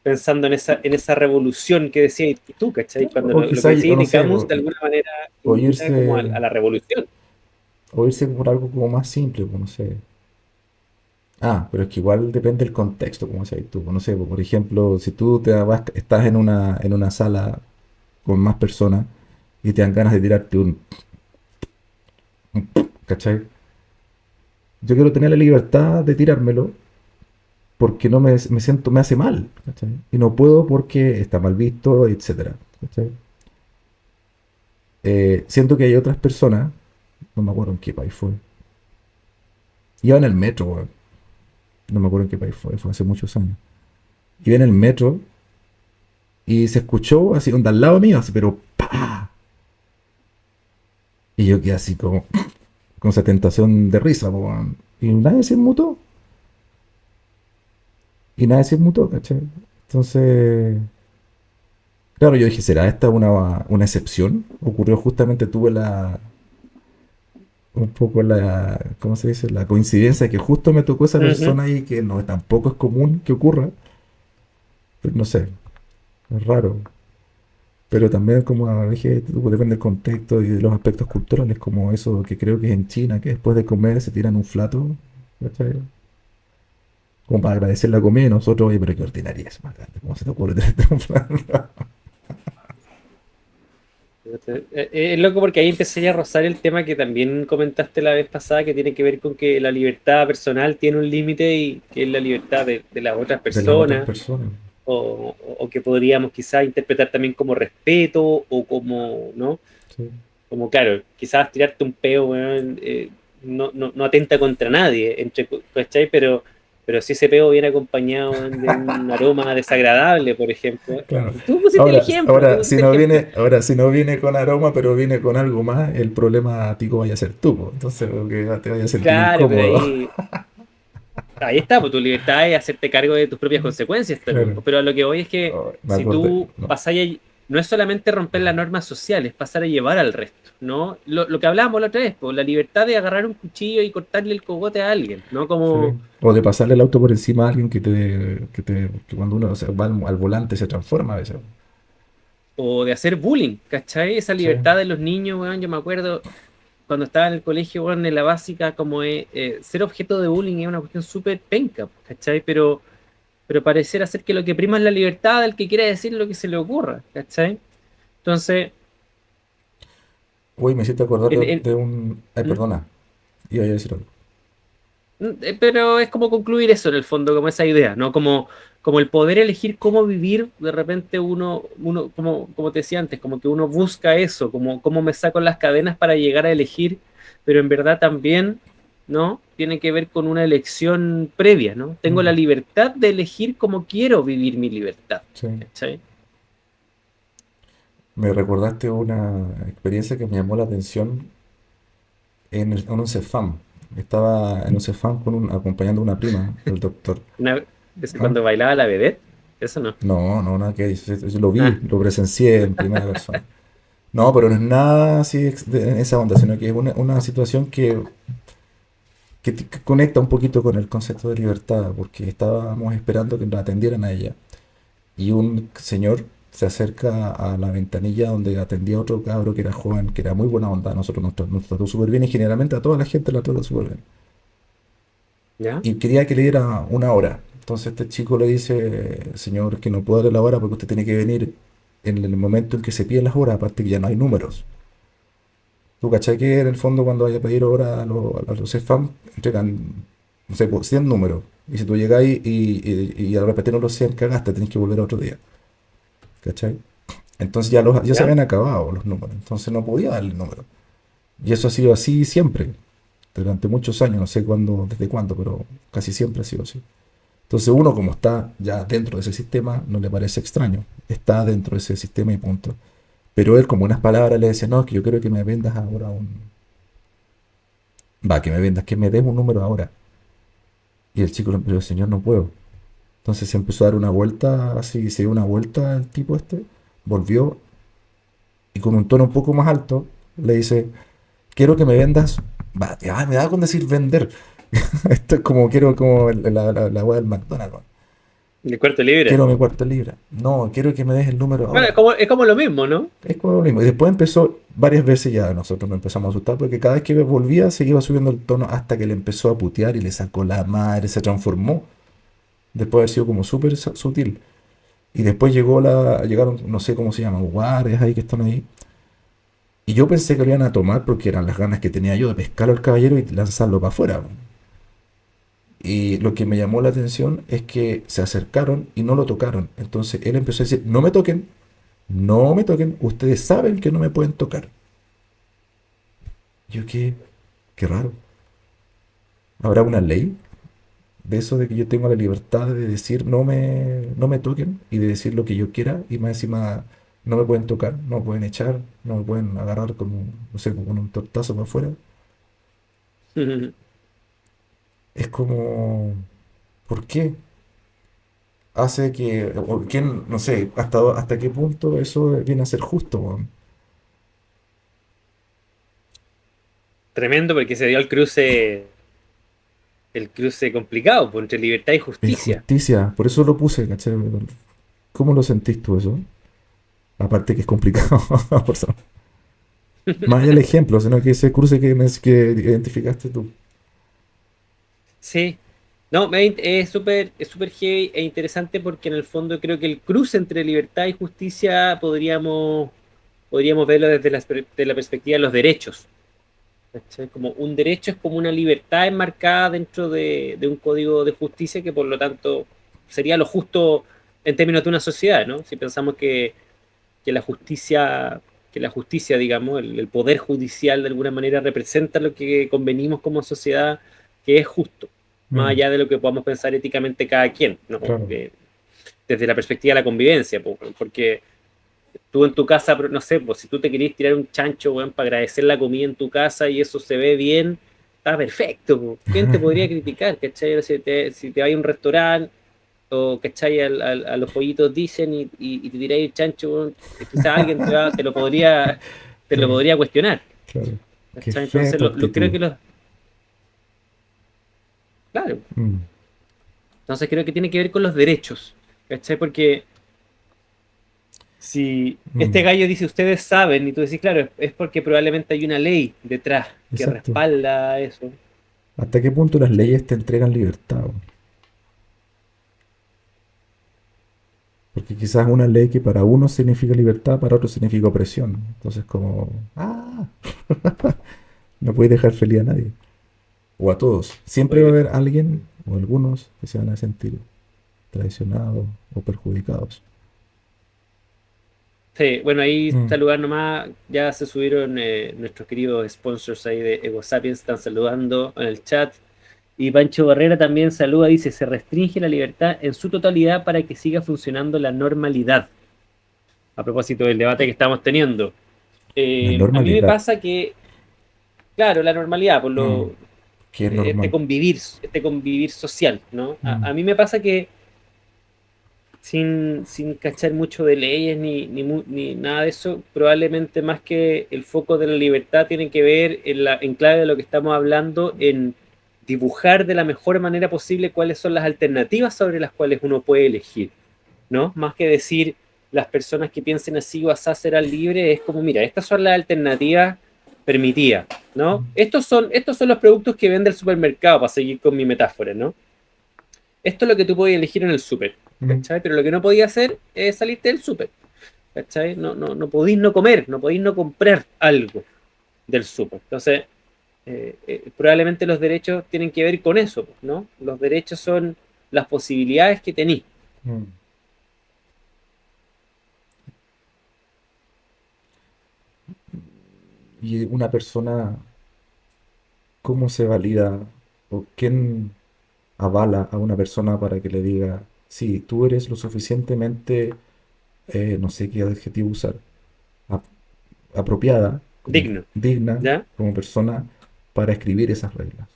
pensando en esa revolución que decías tú, ¿cachai? Cuando O lo quizá, que o decía no sé, Camus de alguna manera o invita irse, como a la revolución. o irse por algo como más simple, pues no sé. Ah, pero es que igual depende del contexto, como decías tú. No sé, por ejemplo, si tú estás en una sala con más personas y te dan ganas de tirarte ¿cachai? Yo quiero tener la libertad de tirármelo porque no me siento, me hace mal, ¿cachai? Y no puedo porque está mal visto, etcétera, ¿cachai? Siento que hay otras personas, no me acuerdo en qué país fue, iba en el metro, weón. No me acuerdo en qué país fue hace muchos años. Iba en el metro y se escuchó así, onda al lado mío, así, pero ¡pa! Y yo quedé así como, con esa tentación de risa, po, weón. Y nadie se inmutó, ¿cachai? Entonces, claro, yo dije, ¿será esta una excepción? Ocurrió justamente, tuve un poco ¿cómo se dice? La coincidencia de que justo me tocó esa Ujú. persona y que no, tampoco es común que ocurra, pero no sé, es raro. Pero también, como dije, depende del contexto y de los aspectos culturales, como eso que creo que es en China, que después de comer se tiran un flato, ¿cachai? Como para agradecer la comida y nosotros, oye, pero qué ordinaria es, más grande, ¿cómo se te ocurre tirarte un flato? Es loco porque ahí empecé a rozar el tema que también comentaste la vez pasada, que tiene que ver con que la libertad personal tiene un límite y que es la libertad de las otras De las otras personas, personas. o que podríamos quizás interpretar también como respeto o como, ¿no? Sí. Como, claro, quizás tirarte un peo, weón, no atenta contra nadie, ¿cachai? Pero si ese peo viene acompañado, weón, de un aroma desagradable, por ejemplo. Claro. Tú pusiste el ejemplo, tú Ahora, pusiste el ejemplo. si no viene con aroma, pero viene con algo más, el problema a ti vaya a ser tú, po. Entonces, porque te vaya a sentir Claro, pero incómodo. ahí está, pues tu libertad es hacerte cargo de tus propias consecuencias también, Claro. pues. Pero a lo que voy es que Oh, me si acordé. tú No. pasáis no es solamente romper las normas sociales, es pasar a llevar al resto, ¿no? Lo que hablábamos la otra vez, pues, la libertad de agarrar un cuchillo y cortarle el cogote a alguien, ¿no? Sí. Como, O de pasarle el auto por encima a alguien que cuando uno va al volante se transforma a veces. o de hacer bullying, ¿cachai? Esa Sí. libertad de los niños, weón, yo me acuerdo, cuando estaba en el colegio, bueno, en la básica, como ser objeto de bullying es una cuestión súper penca, ¿cachai? Pero pareciera ser que lo que prima es la libertad del que quiera decir lo que se le ocurra, ¿cachai? Entonces, Uy, me hiciste acordar en, en- de un... Ay, ¿Mm? perdona, iba a decir algo. Pero es como concluir eso en el fondo, como esa idea, ¿no? Como el poder elegir cómo vivir, de repente uno como te decía antes, como que uno busca eso, como cómo me saco las cadenas para llegar a elegir, pero en verdad también, ¿no? Tiene que ver con una elección previa, ¿no? Tengo la Mm, libertad de elegir cómo quiero vivir mi libertad, sí. ¿cachai? Me recordaste una experiencia que me llamó la atención en un Cefam. Estaba en un Cefam acompañando a una prima del doctor. ¿Ah? Cuando bailaba la vedette, eso no. No, no, nada que yo lo vi, Ah, lo presencié en primera persona. No, pero no es nada así en esa onda, sino que es una situación que conecta un poquito con el concepto de libertad, porque estábamos esperando que la atendieran a ella. Y un señor se acerca a la ventanilla donde atendía a otro cabro que era joven, que era muy buena onda. A nosotros nos trató súper bien y generalmente a toda la gente la trató súper bien. ¿ya? Y quería que le diera una hora. Entonces este chico le dice, señor, que no puedo darle la hora porque usted tiene que venir en el momento en que se piden las horas, aparte que ya no hay números. ¿Tú cachai que en el fondo cuando vaya a pedir hora a los CEFAM entregan, no sé, pues, 100 números? Y si tú llegáis y al repetir los 100 cagaste, tenés que volver otro día. ¿Cachai? Entonces ya se ¿Ya? habían acabado los números, entonces no podía darle el número. Y eso ha sido así siempre, durante muchos años, no sé cuándo, desde cuándo, pero casi siempre ha sido así. Entonces uno como está ya dentro de ese sistema, no le parece extraño, está dentro de ese sistema y punto. Pero él como unas palabras le decía, no, es que yo quiero que me vendas ahora que me vendas, que me des un número ahora. Y el chico le empezó, señor, no puedo. Entonces se empezó a dar una vuelta, así, se dio una vuelta el tipo este, volvió y con un tono un poco más alto le dice, quiero que me vendas. Ya, me da con decir vender. Esto es como quiero como la wea del McDonald's, weón. ¿El cuarto libre? Quiero mi cuarto libra. No, quiero que me des el número Bueno, ahora. es como lo mismo, ¿no? Es como lo mismo. Y después empezó varias veces ya nosotros nos empezamos a asustar porque cada vez que volvía se iba subiendo el tono hasta que le empezó a putear y le sacó la madre, se transformó. Después de haber sido como súper sutil. Y después llegaron, no sé cómo se llaman, guardias ahí que están ahí. Y yo pensé que lo iban a tomar porque eran las ganas que tenía yo de pescarlo al caballero y lanzarlo para afuera. Y lo que me llamó la atención es que se acercaron y no lo tocaron. Entonces él empezó a decir, no me toquen, no me toquen, ustedes saben que no me pueden tocar. Yo qué raro. ¿Habrá una ley de eso de que yo tengo la libertad de decir no me toquen y de decir lo que yo quiera y más encima no me pueden tocar, no me pueden echar, no me pueden agarrar como, no sé, con un tortazo para afuera? Es como, ¿por qué? Hace que, o quién, no sé, hasta qué punto eso viene a ser justo, weón. Tremendo porque se dio el cruce complicado, pues, entre libertad y Es justicia. justicia, por eso lo puse, ¿cachai? ¿Cómo lo sentís tú eso? Aparte que es complicado, por eso. Más allá del ejemplo, sino que ese cruce que identificaste tú. Sí. No, es súper heavy e interesante porque en el fondo creo que el cruce entre libertad y justicia podríamos verlo desde de la perspectiva de los derechos. ¿Cachai? Como un derecho es como una libertad enmarcada dentro de un código de justicia que por lo tanto sería lo justo en términos de una sociedad, ¿no? Si pensamos que la justicia, que la justicia, digamos, el poder judicial de alguna manera representa lo que convenimos como sociedad que es justo, más Mm, allá de lo que podamos pensar éticamente cada quien, ¿no? claro. Desde la perspectiva de la convivencia, porque tú en tu casa, no sé, pues si tú te querías tirar un chancho, weón, para agradecer la comida en tu casa y eso se ve bien, está perfecto, po. ¿Quién te podría criticar, cachai? Si te vas a un restaurante o, cachai, a los pollitos dicen y te tiráis el chancho, weón, quizás alguien te lo Claro, podría cuestionar, claro. Qué ¿cachai? fea Entonces, tu creo actitud. que claro, Mm, entonces creo que tiene que ver con los derechos, ¿cachai? Porque Si este Mm, gallo dice ustedes saben, y tú decís, claro, es porque probablemente hay una ley detrás que exacto. respalda eso. ¿Hasta qué punto las ¿Cachai? leyes te entregan libertad? ¿Po? Porque quizás una ley que para uno significa libertad, para otro significa opresión. Entonces como, no puedes dejar feliz a nadie. O a todos. Siempre va a Oye, haber alguien o algunos que se van a sentir traicionados o perjudicados. sí, bueno, ahí Mm. saludar nomás, ya se subieron nuestros queridos sponsors ahí de Ego Sapiens, están saludando en el chat. Y Pancho Barrera también saluda, dice, se restringe la libertad en su totalidad para que siga funcionando la normalidad. A propósito del debate que estamos teniendo. La A mí me normalidad. pasa que, claro, la normalidad, por Mm. lo, Que es normal. este convivir social, ¿no? Mm. A mí me pasa que sin cachar mucho de leyes ni nada de eso, probablemente más que el foco de la libertad tiene que ver en clave de lo que estamos hablando, en dibujar de la mejor manera posible cuáles son las alternativas sobre las cuales uno puede elegir, ¿no? Más que decir las personas que piensen así o así serán libres, es como, mira, estas son las alternativas permitidas, ¿no? Estos son los productos que vende el supermercado, para seguir con mi metáfora, ¿no? Esto es lo que tú podías elegir en el súper, Mm. ¿cachai? Pero lo que no podías hacer es salirte del súper, ¿cachai? No podís no comer, no podís no comprar algo del súper. Entonces, probablemente los derechos tienen que ver con eso, ¿no? Los derechos son las posibilidades que tenís. Mm. Y una persona, ¿cómo se valida o quién avala a una persona para que le diga, sí, tú eres lo suficientemente, no sé qué adjetivo usar, ap- apropiada, como Digno, digna ¿ya? como persona para escribir esas reglas?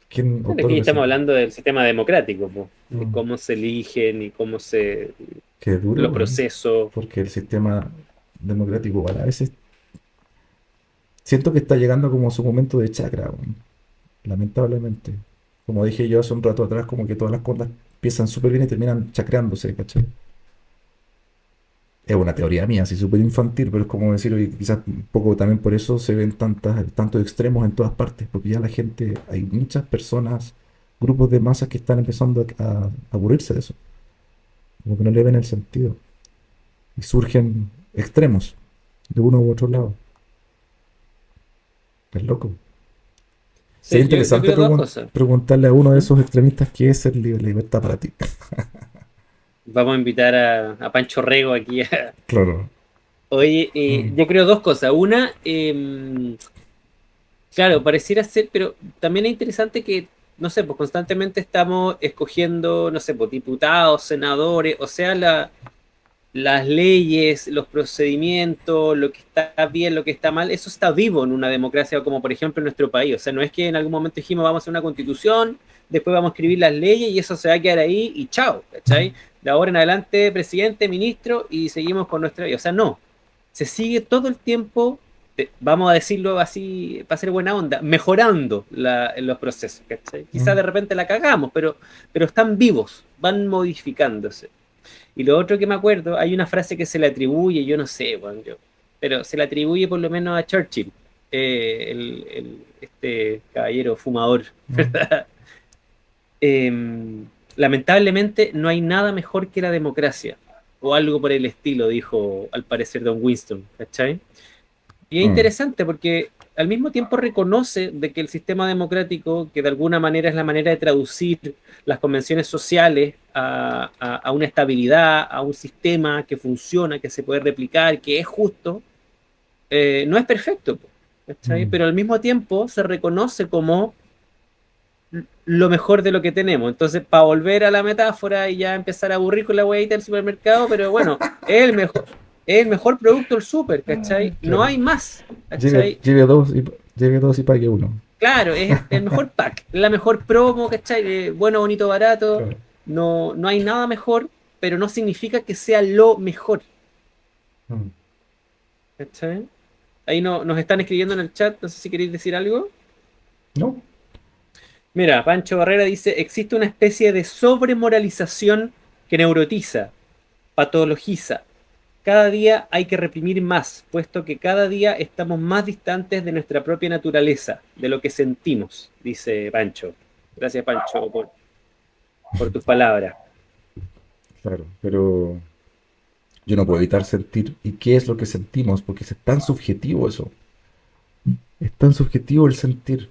¿Quién Bueno, aquí otorga ese estamos poder? hablando del sistema democrático, po, de Mm. cómo se eligen y cómo se Qué duro, los weón, procesos. porque el sistema democrático igual a veces siento que está llegando como a su momento de chakra, weón, lamentablemente. Como dije yo hace un rato atrás, como que todas las cosas empiezan súper bien y terminan chacreándose, ¿cachai? Es una teoría mía, así súper infantil, pero es como decir, oye, quizás un poco también por eso se ven tantos extremos en todas partes, porque ya la gente, hay muchas personas, grupos de masas que están empezando a aburrirse de eso, como que no le ven el sentido. Y surgen extremos de uno u otro lado. Es loco. Sería Sí, yo interesante creo dos cosas. preguntarle a uno de ¿Mm? esos extremistas qué es ser libertad para ti. Vamos a invitar a Pancho Rego aquí. Claro. Oye, Mm, yo creo dos cosas. Una, claro, pareciera ser, pero también es interesante que, no sé, pues constantemente estamos escogiendo, no sé, pues diputados, senadores, o sea, las leyes, los procedimientos, lo que está bien, lo que está mal, eso está vivo en una democracia como por ejemplo en nuestro país. O sea, no es que en algún momento dijimos vamos a hacer una constitución, después vamos a escribir las leyes y eso se va a quedar ahí y chao, ¿cachai? De ahora en adelante, presidente, ministro y seguimos con nuestra vida. O sea, no, se sigue todo el tiempo, vamos a decirlo así, para ser buena onda, mejorando los procesos, ¿cachai? Quizás mm, de repente la cagamos, pero están vivos, van modificándose. Y lo otro que me acuerdo, hay una frase que se le atribuye, yo no sé, bueno, pero se le atribuye por lo menos a Churchill, este caballero fumador, mm, ¿verdad? Eh, Lamentablemente no hay nada mejor que la democracia, o algo por el estilo, dijo al parecer Don Winston, ¿cachai? Y es mm, interesante porque al mismo tiempo reconoce de que el sistema democrático, que de alguna manera es la manera de traducir las convenciones sociales a una estabilidad, a un sistema que funciona, que se puede replicar, que es justo, no es perfecto, ¿cachai? mm. Pero al mismo tiempo se reconoce como lo mejor de lo que tenemos. Entonces, para volver a la metáfora y ya empezar a aburrir con la huevita del supermercado, pero bueno, es el mejor producto del super, ¿cachai? No Claro. hay más, Lleve, ¿cachai? lleve dos y, lleve dos y pague uno. Claro, es el mejor pack, la mejor promo, ¿cachai? Bueno, bonito, barato. Claro. No hay nada mejor, pero no significa que sea lo mejor, Mm. ¿cachai? Ahí nos están escribiendo en el chat, no sé si queréis decir algo. ¿No? Mira, Pancho Barrera dice, existe una especie de sobremoralización que neurotiza, patologiza. Cada día hay que reprimir más, puesto que cada día estamos más distantes de nuestra propia naturaleza, de lo que sentimos, dice Pancho. Gracias, Pancho, por tus palabras. Claro, pero yo no puedo evitar sentir. ¿Y qué es lo que sentimos? Porque es tan subjetivo eso. Es tan subjetivo el sentir.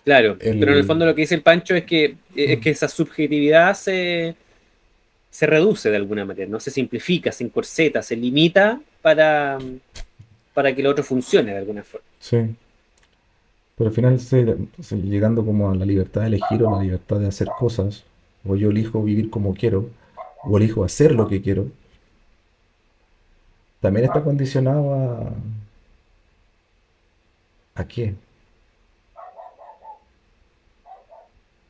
Claro, pero en el El... fondo lo que dice el Pancho es que esa subjetividad se reduce de alguna manera, ¿no? Se simplifica, se encorseta, se limita para que lo otro funcione de alguna forma. Sí, pero al final llegando como a la libertad de elegir o la libertad de hacer cosas, o yo elijo vivir como quiero, o elijo hacer lo que quiero, también está condicionado ¿a qué?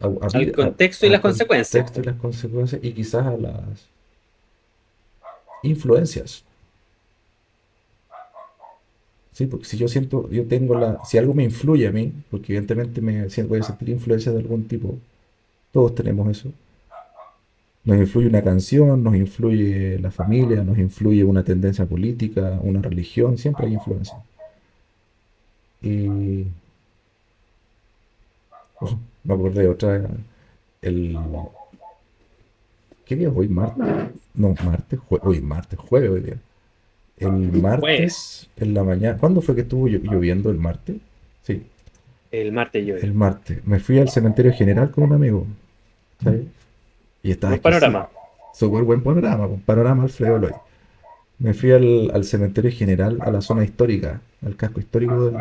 Al contexto y Al las consecuencias. contexto y las consecuencias y quizás a las influencias. Sí, porque si yo siento, yo tengo si algo me influye a mí, porque evidentemente voy a sentir influencia de algún tipo, todos tenemos eso. Nos influye una canción, nos influye la familia, nos influye una tendencia política, una religión, siempre hay influencia. Y me acordé de otra, el, ¿qué día es hoy? ¿Martes? No, martes, hoy martes, jueves hoy día. El Pues, martes en la mañana, ¿cuándo fue que estuvo lloviendo el martes? Sí, el martes llueve. el martes. Me fui al cementerio general con un amigo, ¿sabes? Y estaba Buen exquisito. panorama. Súper buen panorama, un panorama Alfredo Loy. Me fui al cementerio general, a la zona histórica, al casco histórico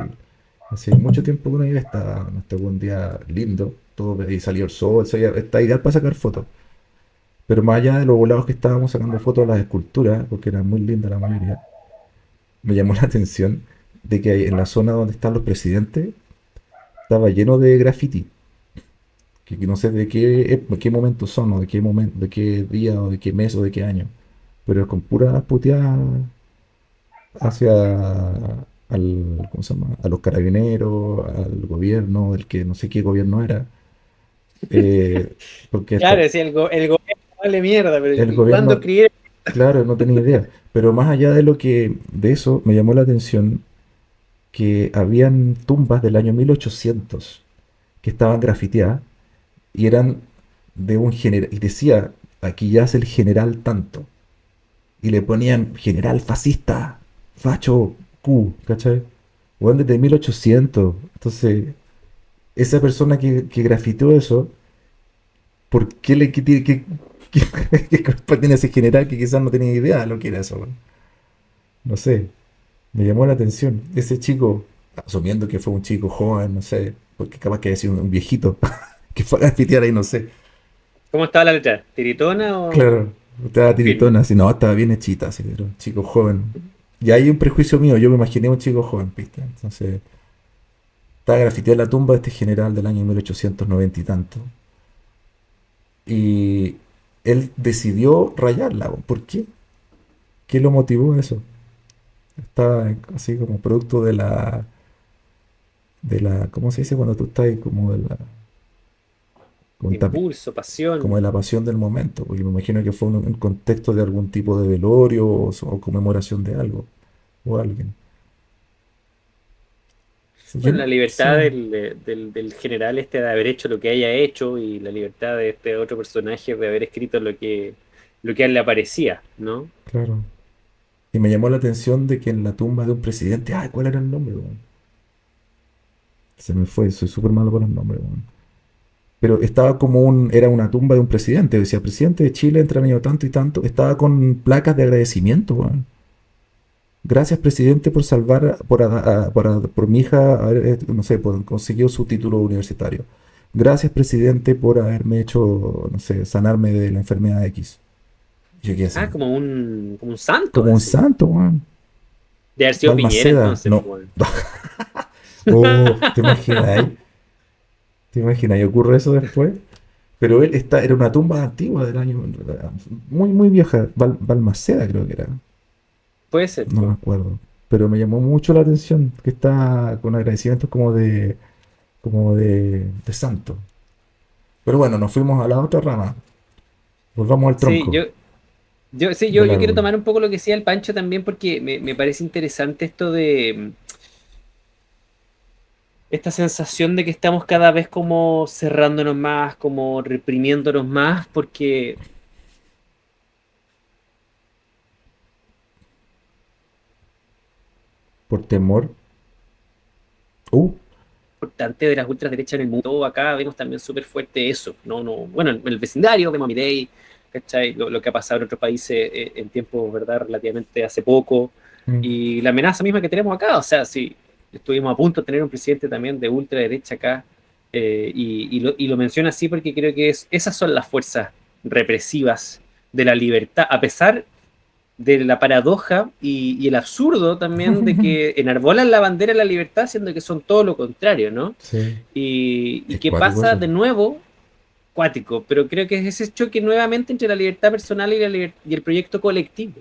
hace mucho tiempo que no iba, estaba un día lindo, todo, y salió el sol, está ideal para sacar fotos. Pero más allá de los volados que estábamos sacando fotos de las esculturas, porque eran muy lindas la mayoría, me llamó la atención de que en la zona donde están los presidentes estaba lleno de graffiti, que no sé de qué momento son, o de qué momento, de qué día, o de qué mes, o de qué año, pero con puras puteadas ¿cómo se llama? A los carabineros, al gobierno, del que no sé qué gobierno era, eh, porque Claro, decía el gobierno vale mierda, pero el ¿cuándo gobierno, escribieron? claro, no tenía idea, pero más allá de eso, me llamó la atención que habían tumbas del año 1800 que estaban grafiteadas y eran de un general, y decía, aquí yace el general tanto, y le ponían general fascista, facho Q, ¿cachai? Bueno, desde 1800. Entonces, esa persona que grafiteó eso, ¿por qué qué culpa tiene ese general que quizás no tenía idea de lo que era eso, weón? No sé, me llamó la atención. Ese chico, asumiendo que fue un chico joven, no sé, porque capaz que haya sido un viejito que fue a grafitear ahí, no sé. ¿Cómo estaba la letra? ¿Tiritona o Claro, estaba firme? tiritona, así, no, estaba bien hechita, así, era un chico joven. Y hay un prejuicio mío, yo me imaginé un chico joven, ¿viste? Entonces, estaba grafiteada la tumba de este general del año 1890 y tanto. Y él decidió rayarla, ¿por qué? ¿Qué lo motivó a eso? Estaba así como producto ¿cómo se dice cuando tú estás ahí como como, Impulso, como pasión. de la pasión del momento? Porque me imagino que fue un contexto de algún tipo de velorio o conmemoración de algo o alguien. Sí, yo Bueno, la no, libertad sí, del general este de haber hecho lo que haya hecho y la libertad de este otro personaje de haber escrito lo que a él le aparecía, ¿no? claro. Y me llamó la atención de que en la tumba de un presidente, ay, ¿cuál era el nombre, weón? Se me fue, soy súper malo con los nombres, weón. Pero estaba era una tumba de un presidente, decía, presidente de Chile entre el año tanto y tanto, estaba con placas de agradecimiento, weón. Gracias, presidente, por salvar, por mi hija, no sé, por consiguió su título universitario. Gracias, presidente, por haberme hecho, no sé, sanarme de la enfermedad X. Y yo quedé Ah, así, como un santo, como un así. santo, weón. De haber sido Piñera Balmaceda, entonces, no. pues. Oh, ¿te imaginas ahí? ¿Te imaginas? Y ocurre eso después. Pero era una tumba antigua del año, muy, muy vieja. Balmaceda creo que era. Puede ser, No me pues. acuerdo. Pero me llamó mucho la atención que está con agradecimientos como de santo. Pero bueno, nos fuimos a la otra rama. Volvamos al Sí, tronco yo del quiero árbol. tomar un poco lo que decía el Pancho también porque me parece interesante esto de esta sensación de que estamos cada vez como cerrándonos más, como reprimiéndonos más, porque Por temor. Uh, importante de las ultraderechas en el mundo. Acá vemos también súper fuerte eso. Bueno, en el vecindario vemos a Milei, ¿cachai? Lo que ha pasado en otros países en tiempos, ¿verdad? Relativamente hace poco. mm, Y la amenaza misma que tenemos acá, o sea, si estuvimos a punto de tener un presidente también de ultraderecha acá, y lo menciono así porque creo que esas son las fuerzas represivas de la libertad, a pesar de la paradoja y el absurdo también de que enarbolan la bandera de la libertad, siendo que son todo lo contrario, ¿no? sí, Y es que cuático pasa eso. de nuevo cuático, pero creo que es ese choque nuevamente entre la libertad personal y el proyecto colectivo,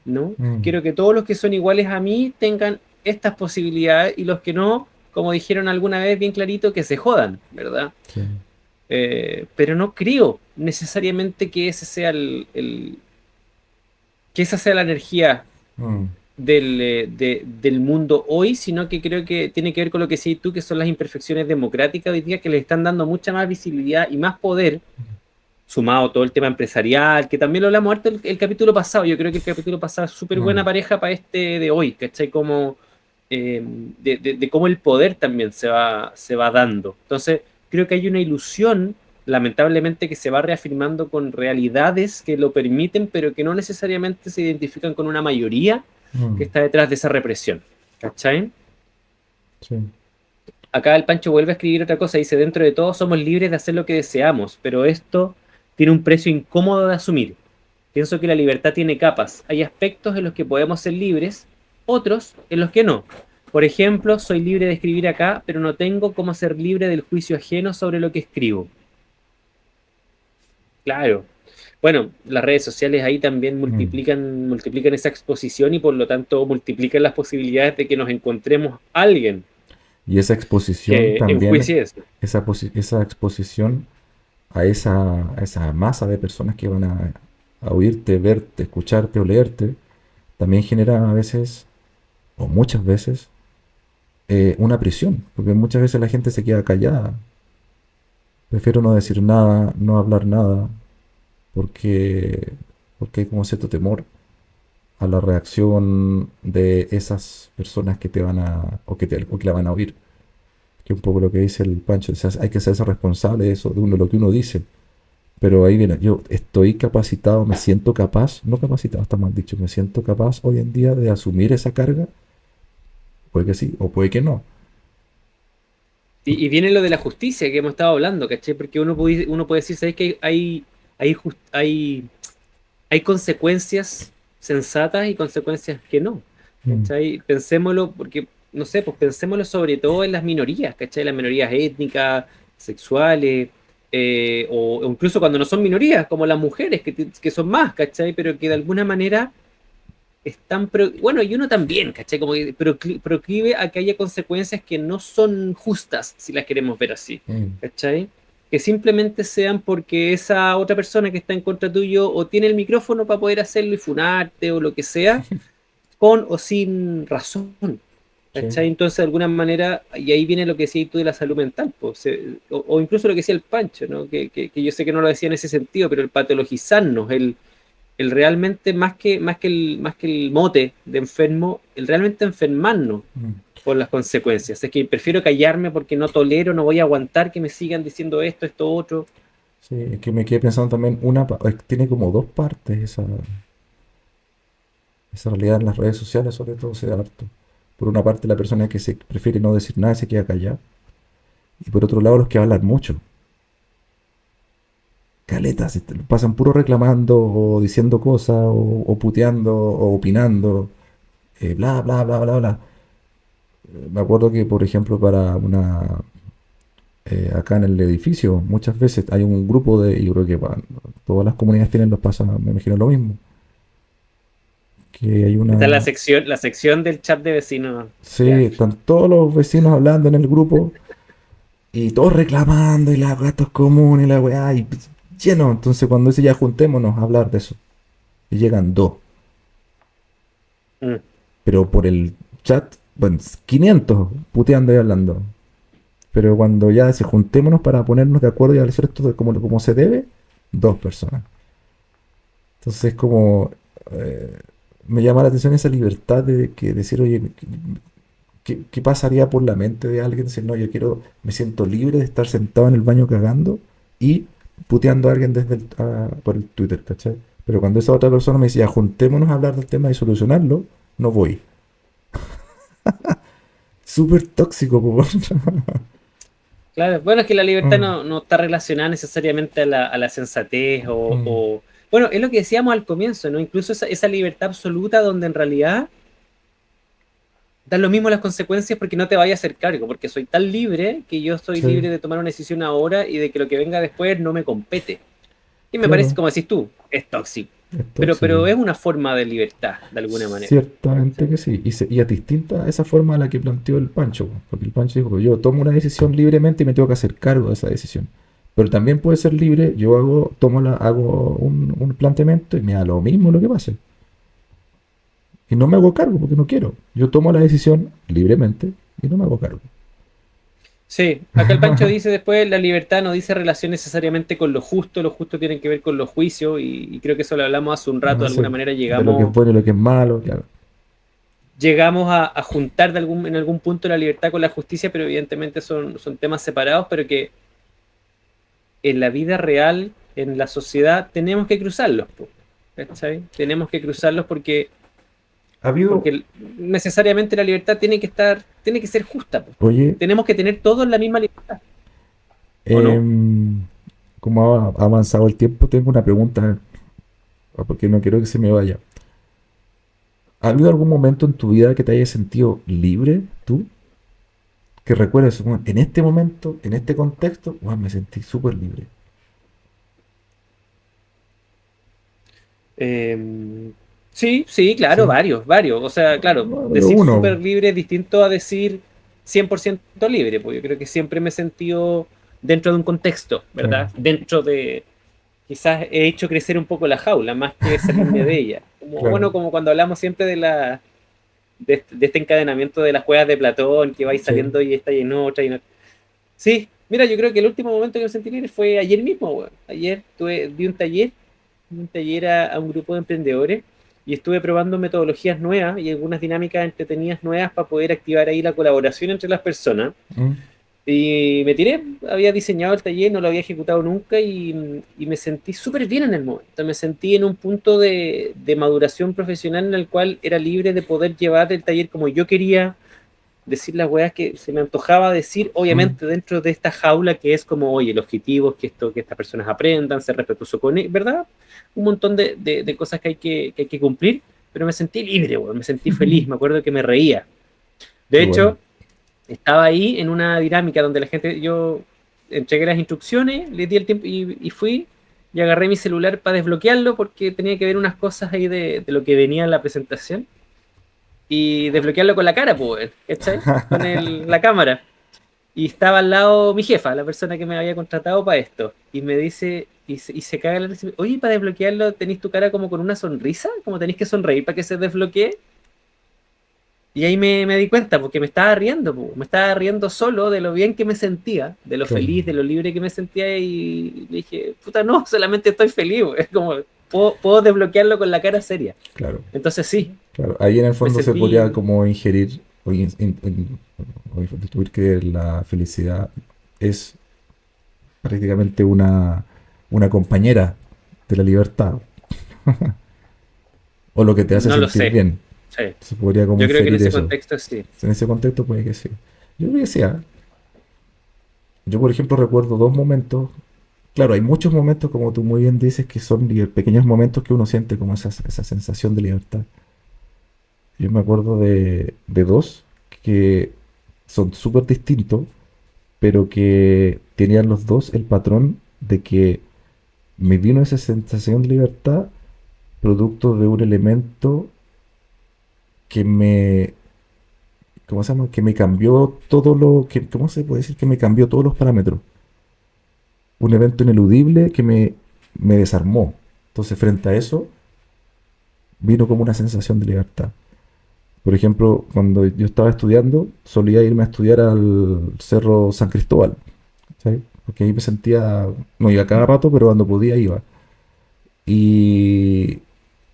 ¿no? Mm, Quiero que todos los que son iguales a mí tengan estas posibilidades y los que no, como dijeron alguna vez bien clarito, que se jodan, ¿verdad? sí. Pero no creo necesariamente que ese sea que esa sea la energía Mm, del mundo hoy, sino que creo que tiene que ver con lo que decís tú, que son las imperfecciones democráticas hoy día que le están dando mucha más visibilidad y más poder, sumado a todo el tema empresarial, que también lo hablamos harto el capítulo pasado. Yo creo que el capítulo pasado es súper buena mm, pareja para este de hoy, ¿cachai? Como, de cómo el poder también se va dando. Entonces, creo que hay una ilusión, lamentablemente, que se va reafirmando con realidades que lo permiten, pero que no necesariamente se identifican con una mayoría que mm, está detrás de esa represión. ¿Cachai? sí. Acá el Pancho vuelve a escribir otra cosa, dice, dentro de todo somos libres de hacer lo que deseamos, pero esto tiene un precio incómodo de asumir. Pienso que la libertad tiene capas. Hay aspectos en los que podemos ser libres, otros en los que no. Por ejemplo, soy libre de escribir acá, pero no tengo cómo ser libre del juicio ajeno sobre lo que escribo. Claro. Bueno, las redes sociales ahí también Mm. multiplican esa exposición y por lo tanto multiplican las posibilidades de que nos encontremos alguien Y esa exposición que también, enjuicie eso. esa exposición a esa masa de personas que van a oírte, verte, escucharte o leerte, también genera a veces, o muchas veces, una prisión, porque muchas veces la gente se queda callada. Prefiero no decir nada, no hablar nada, porque, porque hay como cierto temor a la reacción de esas personas que te van o que la van a oír. Que es un poco lo que dice el Pancho, o sea, hay que hacerse responsable de eso, de uno, lo que uno dice. Pero ahí viene, yo estoy capacitado, me siento capaz, no capacitado, está mal dicho, me siento capaz hoy en día de asumir esa carga, puede que sí, o puede que no. Y viene lo de la justicia que hemos estado hablando, ¿cachai? Porque uno puede decir, ¿sabes que hay consecuencias sensatas y consecuencias que no? Mm, ¿Cachai? Pensémoslo, porque, no sé, pues pensémoslo sobre todo en las minorías, ¿cachai? Las minorías étnicas, sexuales, o incluso cuando no son minorías, como las mujeres, que son más, ¿cachai? Pero que de alguna manera bueno, y uno también, ¿cachai? Como que proclive a que haya consecuencias que no son justas, si las queremos ver así, mm, ¿cachai? Que simplemente sean porque esa otra persona que está en contra tuyo o tiene el micrófono para poder hacerlo y funarte o lo que sea, con o sin razón, sí, ¿cachai? Entonces, de alguna manera, y ahí viene lo que decías tú de la salud mental, pues, o incluso lo que decía el Pancho, ¿no? Que yo sé que no lo decía en ese sentido, pero el patologizarnos, el realmente más que el mote de enfermo, el realmente enfermarnos mm, por las consecuencias. Es que prefiero callarme porque no tolero, no voy a aguantar que me sigan diciendo esto, otro. sí, es que me quedé pensando también, tiene como dos partes esa realidad en las redes sociales, sobre todo se da harto. Por una parte, la persona que se prefiere no decir nada y se queda callada. Y por otro lado, los que hablan mucho. Caletas, pasan puro reclamando o diciendo cosas o puteando o opinando, bla, bla, bla, bla, bla. Me acuerdo que, por ejemplo, acá en el edificio, muchas veces hay un grupo de, y yo creo que todas las comunidades tienen, los pasa, me imagino lo mismo, que hay Está una. la sección del chat de vecinos. Sí, Ya. están todos los vecinos hablando en el grupo Y todos reclamando, y los gastos comunes, y la weá, y pues, lleno. Entonces cuando dice ya juntémonos a hablar de eso, y llegan dos, Mm. pero por el chat, bueno, 500 puteando y hablando. Pero cuando ya se juntémonos para ponernos de acuerdo y hacer esto como se debe, dos personas. Entonces como eh, me llama la atención esa libertad de que decir, oye, ¿qué pasaría por la mente de alguien? Decir, no, yo quiero, me siento libre de estar sentado en el baño cagando y puteando a alguien por el Twitter, ¿cachai? Pero cuando esa otra persona me decía, juntémonos a hablar del tema y solucionarlo, no voy. Súper tóxico, po. Claro, bueno, es que la libertad Mm, no está relacionada necesariamente a la sensatez mm, bueno, es lo que decíamos al comienzo, ¿no? Incluso esa libertad absoluta donde en realidad dan lo mismo las consecuencias porque no te vayas a hacer cargo, porque soy tan libre que yo soy sí, libre de tomar una decisión ahora y de que lo que venga después no me compete. Y me parece, claro, como decís tú, es tóxico. es Pero tóxico. es una forma de libertad, de alguna manera. Ciertamente ¿Cachai? que sí. Y es distinta a esa forma a la que planteó el Pancho, po. Porque el Pancho dijo, yo tomo una decisión libremente y me tengo que hacer cargo de esa decisión. Pero también puede ser libre, yo hago un planteamiento y me da lo mismo lo que pase. Y no me hago cargo porque no quiero. Yo tomo la decisión libremente y no me hago cargo. Sí, acá el Pancho dice después, la libertad no dice relación necesariamente con lo justo tiene que ver con los juicios y creo que eso lo hablamos hace un rato, Bueno, de sí, alguna manera de lo que es bueno y lo que es malo, claro. llegamos a juntar en algún punto la libertad con la justicia, pero evidentemente son temas separados, pero que en la vida real, en la sociedad, tenemos que cruzarlos, po, ¿cachai? Tenemos que cruzarlos Ha habido, porque necesariamente la libertad tiene que ser justa, po. oye, Tenemos que tener todos la misma libertad, ¿o no? em, como ha avanzado el tiempo, tengo una pregunta, porque no quiero que se me vaya. ¿Ha habido algún momento en tu vida que te hayas sentido libre, tú? Que recuerdes, "Bueno, en este momento, en este contexto, bueno, me sentí súper libre". Eh, sí, sí, claro, Sí. varios. O sea, claro, No, pero decir súper uno. libre es distinto a decir 100% libre, porque yo creo que siempre me he sentido dentro de un contexto, Claro. ¿verdad? Dentro de, quizás he hecho crecer un poco la jaula, más que salirme de ella. Como, Claro. bueno, como cuando hablamos siempre de este encadenamiento de las cuevas de Platón, que vais Sí. saliendo y está lleno otra y no. Sí, mira, yo creo que el último momento que me sentí libre fue ayer mismo, weón. Ayer di un taller a un grupo de emprendedores y estuve probando metodologías nuevas y algunas dinámicas entretenidas nuevas para poder activar ahí la colaboración entre las personas. Mm, Y me tiré, había diseñado el taller, no lo había ejecutado nunca y me sentí súper bien en el momento. Me sentí en un punto de maduración profesional en el cual era libre de poder llevar el taller como yo quería, decir las weas que se me antojaba decir, mm, obviamente dentro de esta jaula que es como, oye, el objetivo es que estas personas aprendan, ser respetuoso con ellos, ¿verdad? Un montón de cosas que hay que cumplir, pero me sentí libre, weón, me sentí feliz, me acuerdo que me reía. De qué bueno. hecho, estaba ahí en una dinámica donde la gente, yo entregué las instrucciones, le di el tiempo y fui y agarré mi celular para desbloquearlo porque tenía que ver unas cosas ahí de lo que venía en la presentación y desbloquearlo con la cara, pues, ¿cachai? Con la cámara. Y estaba al lado mi jefa, la persona que me había contratado para esto. Y me dice, y se caga la risa. Oye, para desbloquearlo, ¿tenéis tu cara como con una sonrisa? ¿Como tenéis que sonreír para que se desbloquee? Y ahí me di cuenta, porque me estaba riendo, po. Me estaba riendo solo de lo bien que me sentía, de lo Claro, feliz, de lo libre que me sentía. Y le dije, puta, no, solamente estoy feliz, güey. Es como, puedo desbloquearlo con la cara seria. claro, Entonces sí, claro. Ahí en el me fondo se podría sentí. como ingerir o intuir que la felicidad es prácticamente una compañera de la libertad o lo que te hace No lo sentir sé. bien. Sí. Se podría como Yo creo que en inferir ese eso. contexto sí. En ese contexto puede que sí. Yo creo que sí. ¿Ah? Yo, por ejemplo, recuerdo dos momentos. Claro, hay muchos momentos, como tú muy bien dices, que son pequeños momentos que uno siente como esa sensación de libertad. Yo me acuerdo de dos que son súper distintos, pero que tenían los dos el patrón de que me vino esa sensación de libertad producto de un elemento que me ¿cómo se llama? Que me cambió todo lo, que, ¿cómo se puede decir? Que me cambió todos los parámetros. Un evento ineludible que me desarmó. Entonces, frente a eso, vino como una sensación de libertad. Por ejemplo, cuando yo estaba estudiando, solía irme a estudiar al Cerro San Cristóbal, ¿sabes? Porque ahí me sentía, no iba cada rato, pero cuando podía iba. Y,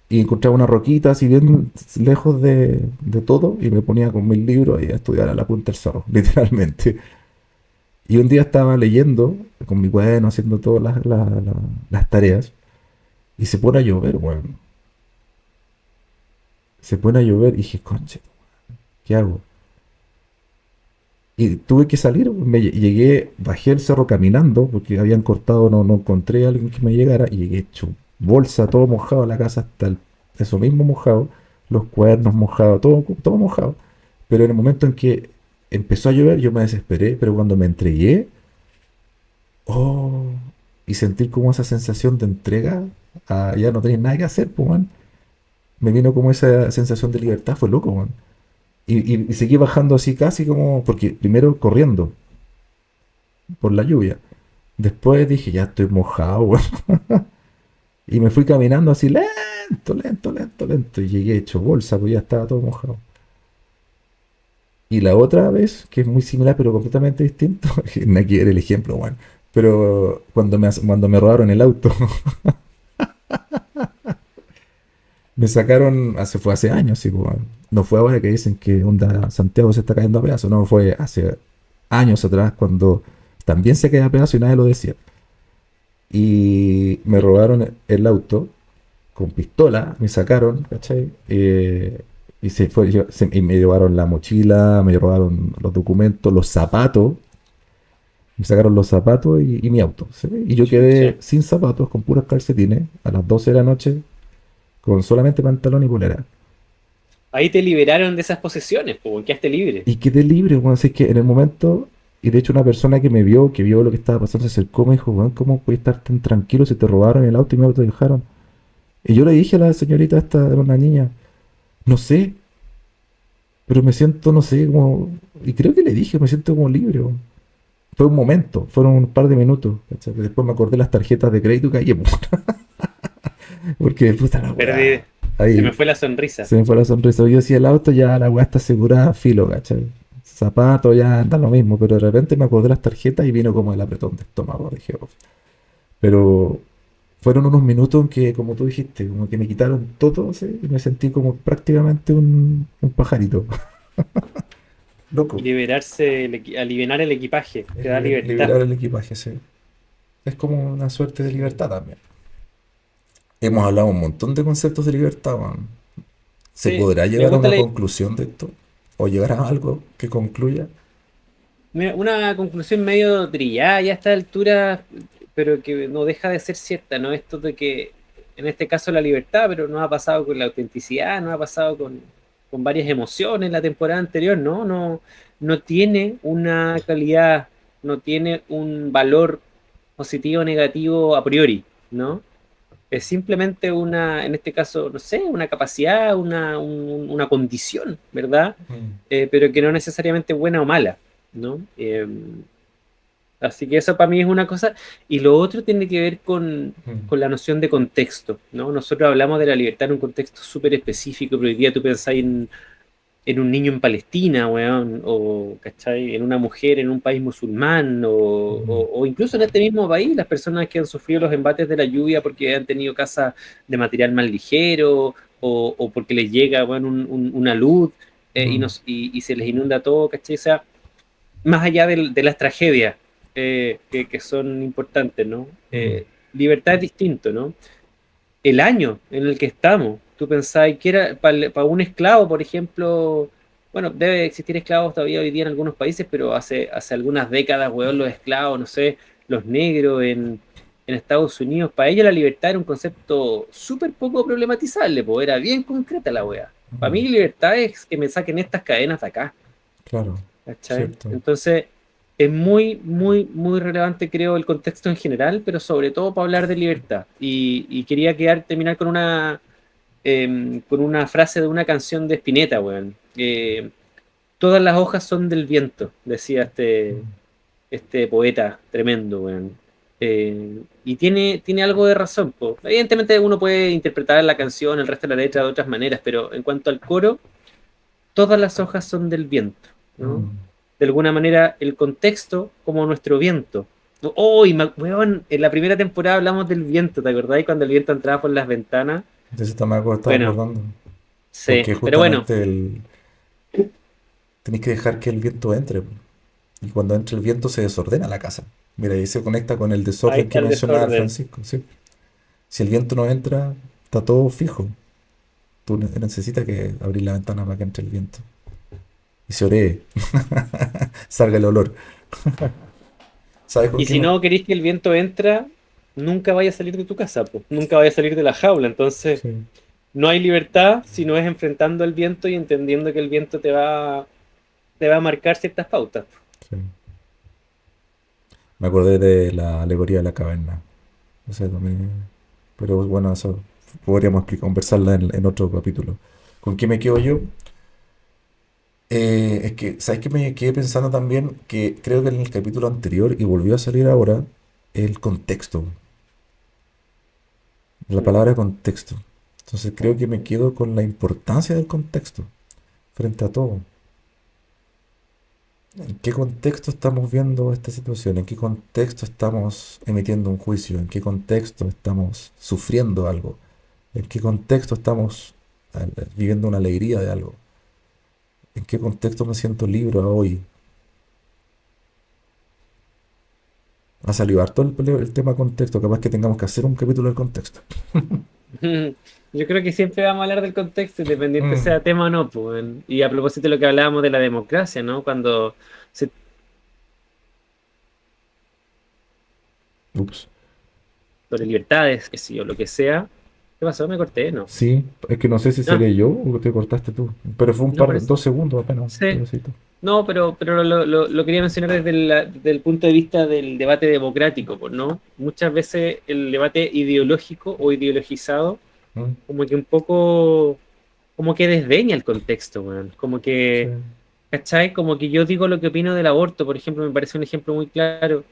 y encontraba una roquita así bien lejos de todo y me ponía con mis libros y a estudiar a la punta del cerro, literalmente. Y un día estaba leyendo con mi cuaderno, haciendo todas las tareas y se pone a llover, bueno. Se pone a llover y dije, conche, ¿qué hago? Y tuve que salir, llegué, bajé el cerro caminando, porque habían cortado, no encontré a alguien que me llegara, y llegué hecho bolsa, todo mojado a la casa, hasta eso mismo mojado, los cuadernos mojados, todo mojado. Pero en el momento en que empezó a llover, yo me desesperé, pero cuando me entregué, oh, y sentir como esa sensación de entrega, ya no tenía nada que hacer, pues, man. Me vino como esa sensación de libertad, fue loco, man. Y seguí bajando así casi como, porque primero corriendo por la lluvia. Después dije, ya estoy mojado, weón. Y me fui caminando así lento. Y llegué hecho bolsa, pues ya estaba todo mojado. Y la otra vez, que es muy similar pero completamente distinto, no quiero ver el ejemplo, weón. Pero cuando me robaron el auto, me sacaron, fue hace años, sí, pues, weón. No fue ahora que dicen que onda Santiago se está cayendo a pedazos, no, fue hace años atrás cuando también se caía a pedazos y nadie lo decía. Y me robaron el auto con pistola, me sacaron, ¿cachai? Y y me llevaron la mochila, me robaron los documentos, los zapatos, me sacaron los zapatos y mi auto, ¿sí? Y yo quedé Chucha. sin zapatos, con puras calcetines, a las 12 de la noche, con solamente pantalón y polera. Ahí te liberaron de esas posesiones, pues, quedaste libre. Y quedé libre, bueno, así que en el momento, y de hecho una persona que me vio, que vio lo que estaba pasando, se acercó y me dijo, bueno, ¿cómo puedes estar tan tranquilo si te robaron el auto y mi auto dejaron? Y yo le dije a la señorita esta, era una niña, no sé, pero me siento, no sé, como... Y creo que le dije, me siento como libre, weón. Fue un momento, fueron un par de minutos, ¿cachai? Después me acordé las tarjetas de crédito y caí, po. Porque, puta la Perdí, weá. se me Ahí fue la sonrisa. se me fue la sonrisa. Yo decía, el auto ya, la weá está asegurada, filo, ¿cachai? Zapato ya da lo mismo, pero de repente me acordé las tarjetas y vino como el apretón de estómago, dije, "Uf". Pero fueron unos minutos en que, como tú dijiste, como que me quitaron todo, ¿sí? Y me sentí como prácticamente un pajarito. Loco. Liberarse, aliviar el equipaje, te da libertad. Liberar el equipaje, sí. Es como una suerte de libertad también. Hemos hablado un montón de conceptos de libertad, man. ¿Se Sí, podrá me llegar a gusta una conclusión de esto? ¿O llegar a algo que concluya? una conclusión medio trillada ya a esta altura, pero que no deja de ser cierta, ¿no? Esto de que, en este caso, la libertad, pero no ha pasado con la autenticidad, no ha pasado con varias emociones la temporada anterior, ¿no? No tiene una calidad, no tiene un valor positivo o negativo a priori, ¿no? Es simplemente una, en este caso, no sé, una capacidad, una condición, ¿verdad? Mm, Pero que no necesariamente buena o mala, ¿no? Así que eso para mí es una cosa. Y lo otro tiene que ver mm, con la noción de contexto, ¿no? Nosotros hablamos de la libertad en un contexto súper específico, pero hoy día tú pensás en un niño en Palestina, weón, o, ¿cachai? En una mujer en un país musulmán, mm, o incluso en este mismo país, las personas que han sufrido los embates de la lluvia porque han tenido casas de material más ligero, o porque les llega, weón, una luz mm, y se les inunda todo, ¿cachai? O sea, más allá de las tragedias que son importantes, ¿no? mm, Libertad es distinto, ¿no? El año en el que estamos. Tú pensás que era para un esclavo, por ejemplo, bueno, debe existir esclavos todavía hoy día en algunos países, pero hace algunas décadas, weón, los esclavos, no sé, los negros en Estados Unidos, para ellos la libertad era un concepto súper poco problematizable, pues era bien concreta la weá. Para mm. mí libertad es que me saquen estas cadenas de acá, Claro, ¿cachai? cierto. Entonces, es muy relevante, creo, el contexto en general, pero sobre todo para hablar de libertad. Y quería terminar con una frase de una canción de Spinetta, weón. Todas las hojas son del viento, decía este poeta tremendo, weón. Y tiene algo de razón, po. Evidentemente uno puede interpretar la canción, el resto de la letra de otras maneras, pero en cuanto al coro, todas las hojas son del viento, ¿no? Mm. De alguna manera, el contexto como nuestro viento. Oh, weón, en la primera temporada hablamos del viento, ¿te acordás? Cuando el viento entraba por las ventanas. De eso estaba Bueno, acordando. sí, Porque pero bueno, justamente tenéis que dejar que el viento entre, po. Y cuando entra el viento se desordena la casa. Mira, ahí se conecta con el ahí desorden que está el mencionaba el desorden. Francisco, ¿sí? Si el viento no entra, está todo fijo. Tú necesitas que abrir la ventana para que entre el viento. Y se oree. Salga el olor. ¿Sabes con Y qué si me... no queréis que el viento entra, nunca vaya a salir de tu casa, po. Nunca vaya a salir de la jaula. Entonces, Sí, no hay libertad si no es enfrentando al viento y entendiendo que el viento te va a marcar ciertas pautas. sí. Me acordé de la alegoría de la caverna. O sea, también... Pero bueno, eso podríamos conversarla en otro capítulo. ¿Con qué me quedo yo? Es que, ¿sabes qué? Me quedé pensando también que creo que en el capítulo anterior, y volvió a salir ahora, el contexto. La Mm. palabra contexto. Entonces creo que me quedo con la importancia del contexto frente a todo. ¿En qué contexto estamos viendo esta situación? ¿En qué contexto estamos emitiendo un juicio? ¿En qué contexto estamos sufriendo algo? ¿En qué contexto estamos viviendo una alegría de algo? ¿En qué contexto me siento libre hoy? Ha salido harto el tema contexto, capaz que tengamos que hacer un capítulo del contexto. Yo creo que siempre vamos a hablar del contexto, independiente Mm. sea tema o no, pues, weón. Y a propósito de lo que hablábamos de la democracia, ¿no? Cuando se Ups. sobre libertades, qué sé yo, lo que sea. ¿Qué pasó? Me corté, ¿no? Sí, es que no sé si No, seré yo o te cortaste tú, pero fue un no par, parece. 2 segundos apenas, un Sí. pedacito. No, pero lo quería mencionar desde el punto de vista del debate democrático, pues, ¿no? Muchas veces el debate ideológico o ideologizado, Mm. como que un poco, como que desdeña el contexto, weón. Como Sí. que, ¿cachai? Como que yo digo lo que opino del aborto, por ejemplo, me parece un ejemplo muy claro,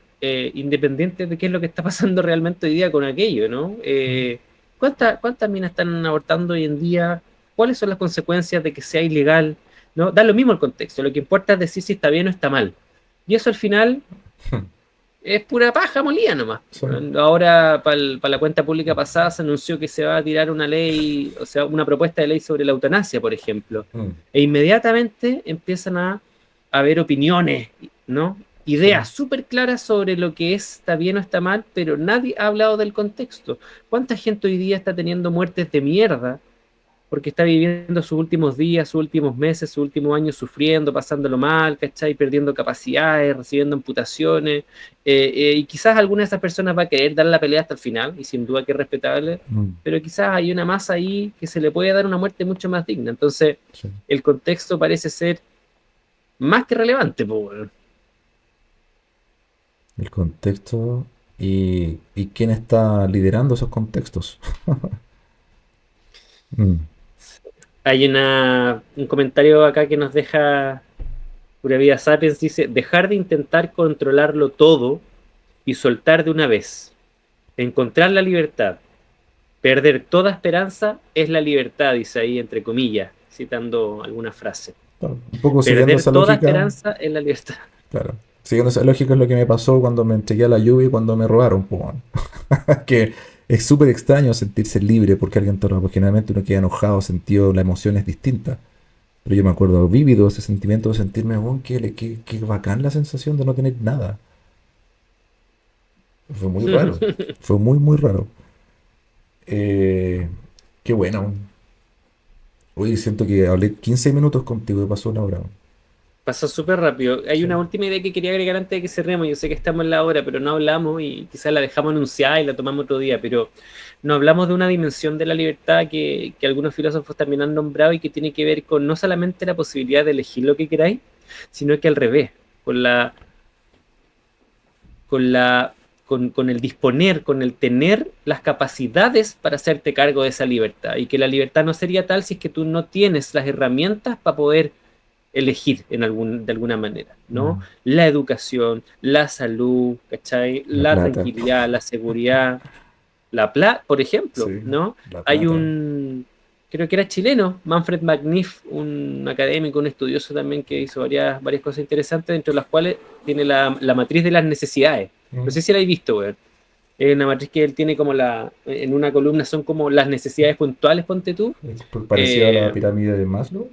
independiente de qué es lo que está pasando realmente hoy día con aquello, ¿no? Mm. ¿Cuántas minas están abortando hoy en día? ¿Cuáles son las consecuencias de que sea ilegal? ¿No? Da lo mismo el contexto, lo que importa es decir si está bien o está mal. Y eso al final es pura paja molida nomás. Sí. Ahora, para la cuenta pública pasada, se anunció que se va a tirar una ley, o sea, una propuesta de ley sobre la eutanasia, por ejemplo. Mm. E inmediatamente empiezan a haber opiniones, ¿no? Sí. Ideas súper claras sobre lo que está bien o está mal, pero nadie ha hablado del contexto. ¿Cuánta gente hoy día está teniendo muertes de mierda porque está viviendo sus últimos días, sus últimos meses, sus últimos años sufriendo, pasándolo mal, ¿cachai? Perdiendo capacidades, recibiendo amputaciones, y quizás alguna de esas personas va a querer dar la pelea hasta el final, y sin duda que es respetable, Mm. pero quizás hay una masa ahí que se le puede dar una muerte mucho más digna. Entonces, Sí. el contexto parece ser más que relevante, pues, bueno. El contexto y quién está liderando esos contextos. Mm. Hay un comentario acá que nos deja Pura Vida Sapiens, dice, dejar de intentar controlarlo todo y soltar de una vez. Encontrar la libertad, perder toda esperanza es la libertad, dice ahí entre comillas, citando alguna frase. Claro, un poco siguiendo Perder esa toda lógica, esperanza es la libertad. claro. Siguiendo esa lógica es lo que me pasó cuando me entregué a la lluvia y cuando me robaron, po, weón. Que es súper extraño sentirse libre porque alguien te roba, porque generalmente uno queda enojado, sentido, la emoción es distinta. Pero yo me acuerdo vívido ese sentimiento de sentirme, weón, qué bacán la sensación de no tener nada. Fue muy raro. Fue muy, muy raro. Eh, Qué bueno. Oye, siento que hablé 15 minutos contigo y pasó una hora. Pasó súper rápido. Hay Sí. una última idea que quería agregar antes de que cerremos. Yo sé que estamos en la hora, pero no hablamos y quizás la dejamos anunciada y la tomamos otro día, pero no hablamos de una dimensión de la libertad que algunos filósofos también han nombrado y que tiene que ver con no solamente la posibilidad de elegir lo que queráis, sino que al revés, con la, con la, con el disponer, con el tener las capacidades para hacerte cargo de esa libertad y que la libertad no sería tal si es que tú no tienes las herramientas para poder elegir de alguna manera, ¿no? Mm. La educación, la salud, ¿cachai? La La plata. tranquilidad, la seguridad, la plata, por ejemplo, Sí, ¿no? la Hay plata. creo que era chileno, Manfred Magnif, un académico, un estudioso también que hizo varias cosas interesantes, entre las cuales tiene la matriz de las necesidades. No Mm. sé si la habéis visto, güey. Es una matriz que él tiene como en una columna son como las necesidades puntuales, ponte tú. Parecido a la Eh, pirámide de Maslow.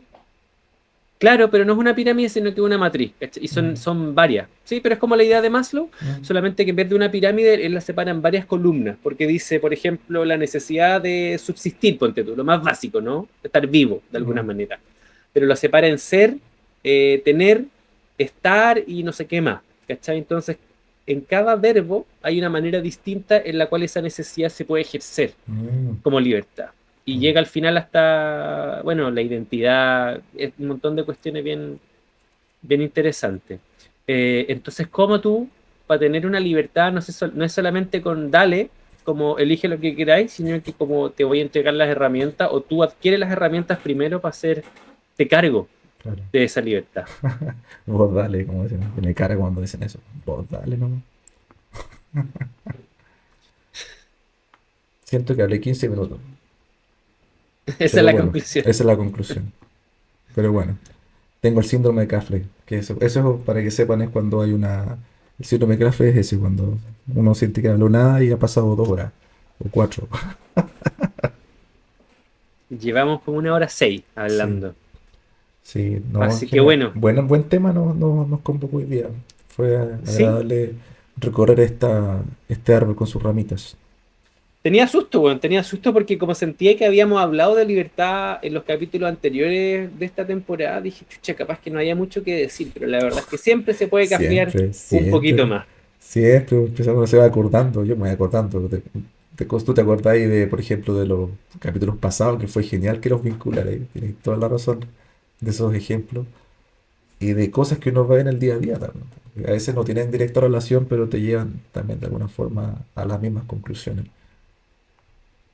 Claro, pero no es una pirámide, sino que una matriz, ¿cachai? Y Mm. son varias. Sí, pero es como la idea de Maslow, Mm. solamente que en vez de una pirámide, él la separa en varias columnas, porque dice, por ejemplo, la necesidad de subsistir, ponte tú, lo más básico, ¿no? Estar vivo, de alguna Mm. manera. Pero lo separa en ser, tener, estar y no sé qué más, ¿cachai? Entonces, en cada verbo hay una manera distinta en la cual esa necesidad se puede ejercer Mm. como libertad. Y Mm. llega al final hasta, bueno, la identidad, es un montón de cuestiones bien interesantes. Entonces, ¿cómo tú, para tener una libertad, no es solamente con dale, como elige lo que queráis, sino que como te voy a entregar las herramientas, o tú adquieres las herramientas primero para hacerte cargo Claro. de esa libertad? Vos dale, como dicen. Que me cara cuando dicen eso. Vos dale nomás. Siento que hablé 15 minutos. Esa es Pero la bueno, conclusión. esa es la conclusión. Pero bueno, tengo el síndrome de Kafle. Que eso para que sepan es cuando hay una... El síndrome de Kafle es ese, cuando uno siente que habló nada y ha pasado 2 horas o 4. Llevamos como 1 hora 6 Sí, hablando. sí, no, Así que genial. bueno, Buen tema nos convocó hoy día. Fue sí. agradable recorrer este árbol con sus ramitas. Tenía susto, weón, tenía susto porque como sentía que habíamos hablado de libertad en los capítulos anteriores de esta temporada, dije, chucha, capaz que no haya mucho que decir, pero la verdad es que siempre se puede cafear Siempre, un poquito siempre, más. siempre, uno se va acordando, yo me voy acordando. Tú te acordás ahí de, por ejemplo, de los capítulos pasados, que fue genial que los vinculara, tienes toda la razón de esos ejemplos, y de cosas que uno ve en el día a día también. A veces no tienen directa relación, pero te llevan también de alguna forma a las mismas conclusiones.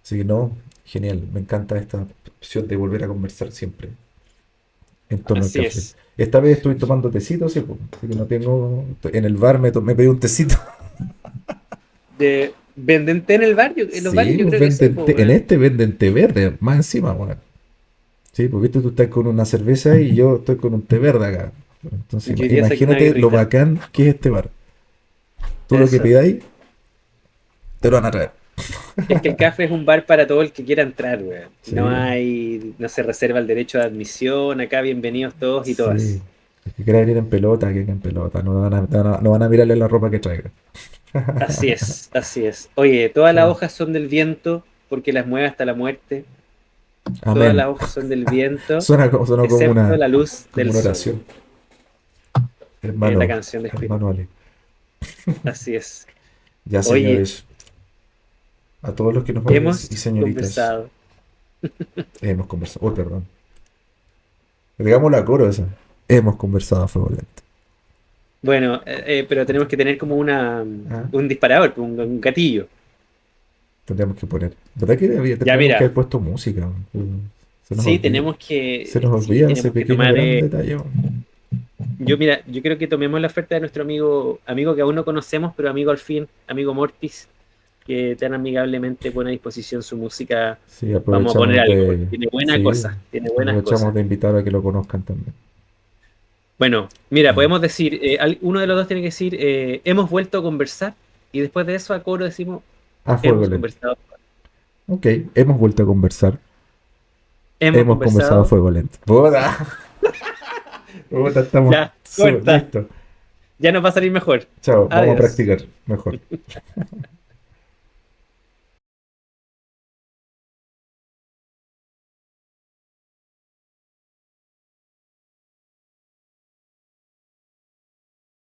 Así que no, genial, me encanta esta opción de volver a conversar siempre en torno al Así café. es. Esta vez estoy tomando tecito, sí, po, así que no tengo. En el bar me pedí un tecito. ¿Venden té en el barrio? En los bares Sí, yo pues creo que sí, venden pues, en weón. este venden té verde, más encima, bueno. Sí, pues viste, tú estás con una cerveza y yo estoy con un té verde acá. Entonces, Yo hoy día saqué una imagínate lo birrita. bacán que es este bar. Tú lo que Eso. pidáis, te lo van a traer. Es que el café es un bar para todo el que quiera entrar, weón. Sí, No se reserva el derecho de admisión, acá bienvenidos todos y sí. todas. El que quiera venir en pelota, que venga en pelota. No van a mirarle la ropa que traiga. Así es, así es. Oye, todas las Sí. hojas son del viento, porque las mueve hasta la muerte. Todas Amén. las hojas son del viento, Sonó excepto la luz como del una sol. oración. Es la Hermano, canción de Spirit. hermano Ale. Así es. Ya, Oye, señores, a todos los que nos oyen y hemos señoritas, conversado. hemos conversado. Uy, perdón. Digámoslo a coro esa. Hemos conversado a fuego lento. Bueno, pero tenemos que tener como Ah, un disparador, un gatillo. tendríamos que poner. ¿Verdad que Ya, tendríamos que haber mira, puesto música? Se nos sí, olvida. Se nos sí, olvida ese tenemos que pequeño tomar. gran detalle. Mira, yo creo que tomemos la oferta de nuestro amigo que aún no conocemos, pero amigo al fin, amigo Mortis, que tan amigablemente pone a disposición su música. Sí, Vamos a poner aprovechamos algo, porque de. tiene buena Sí, cosa, tiene buenas aprovechamos cosas. de invitar a que lo conozcan también. Bueno, mira, Ya. podemos decir, uno de los dos tiene que decir, hemos vuelto a conversar, y después de eso a coro decimos, A fuego hemos lento. conversado, Ok, hemos vuelto a conversar. hemos Hemos conversado a conversado, fuego lento. ¡Puta! Puta, estamos ya, corta, listos. ya nos va a salir mejor. Chao, vamos a Adiós. practicar mejor.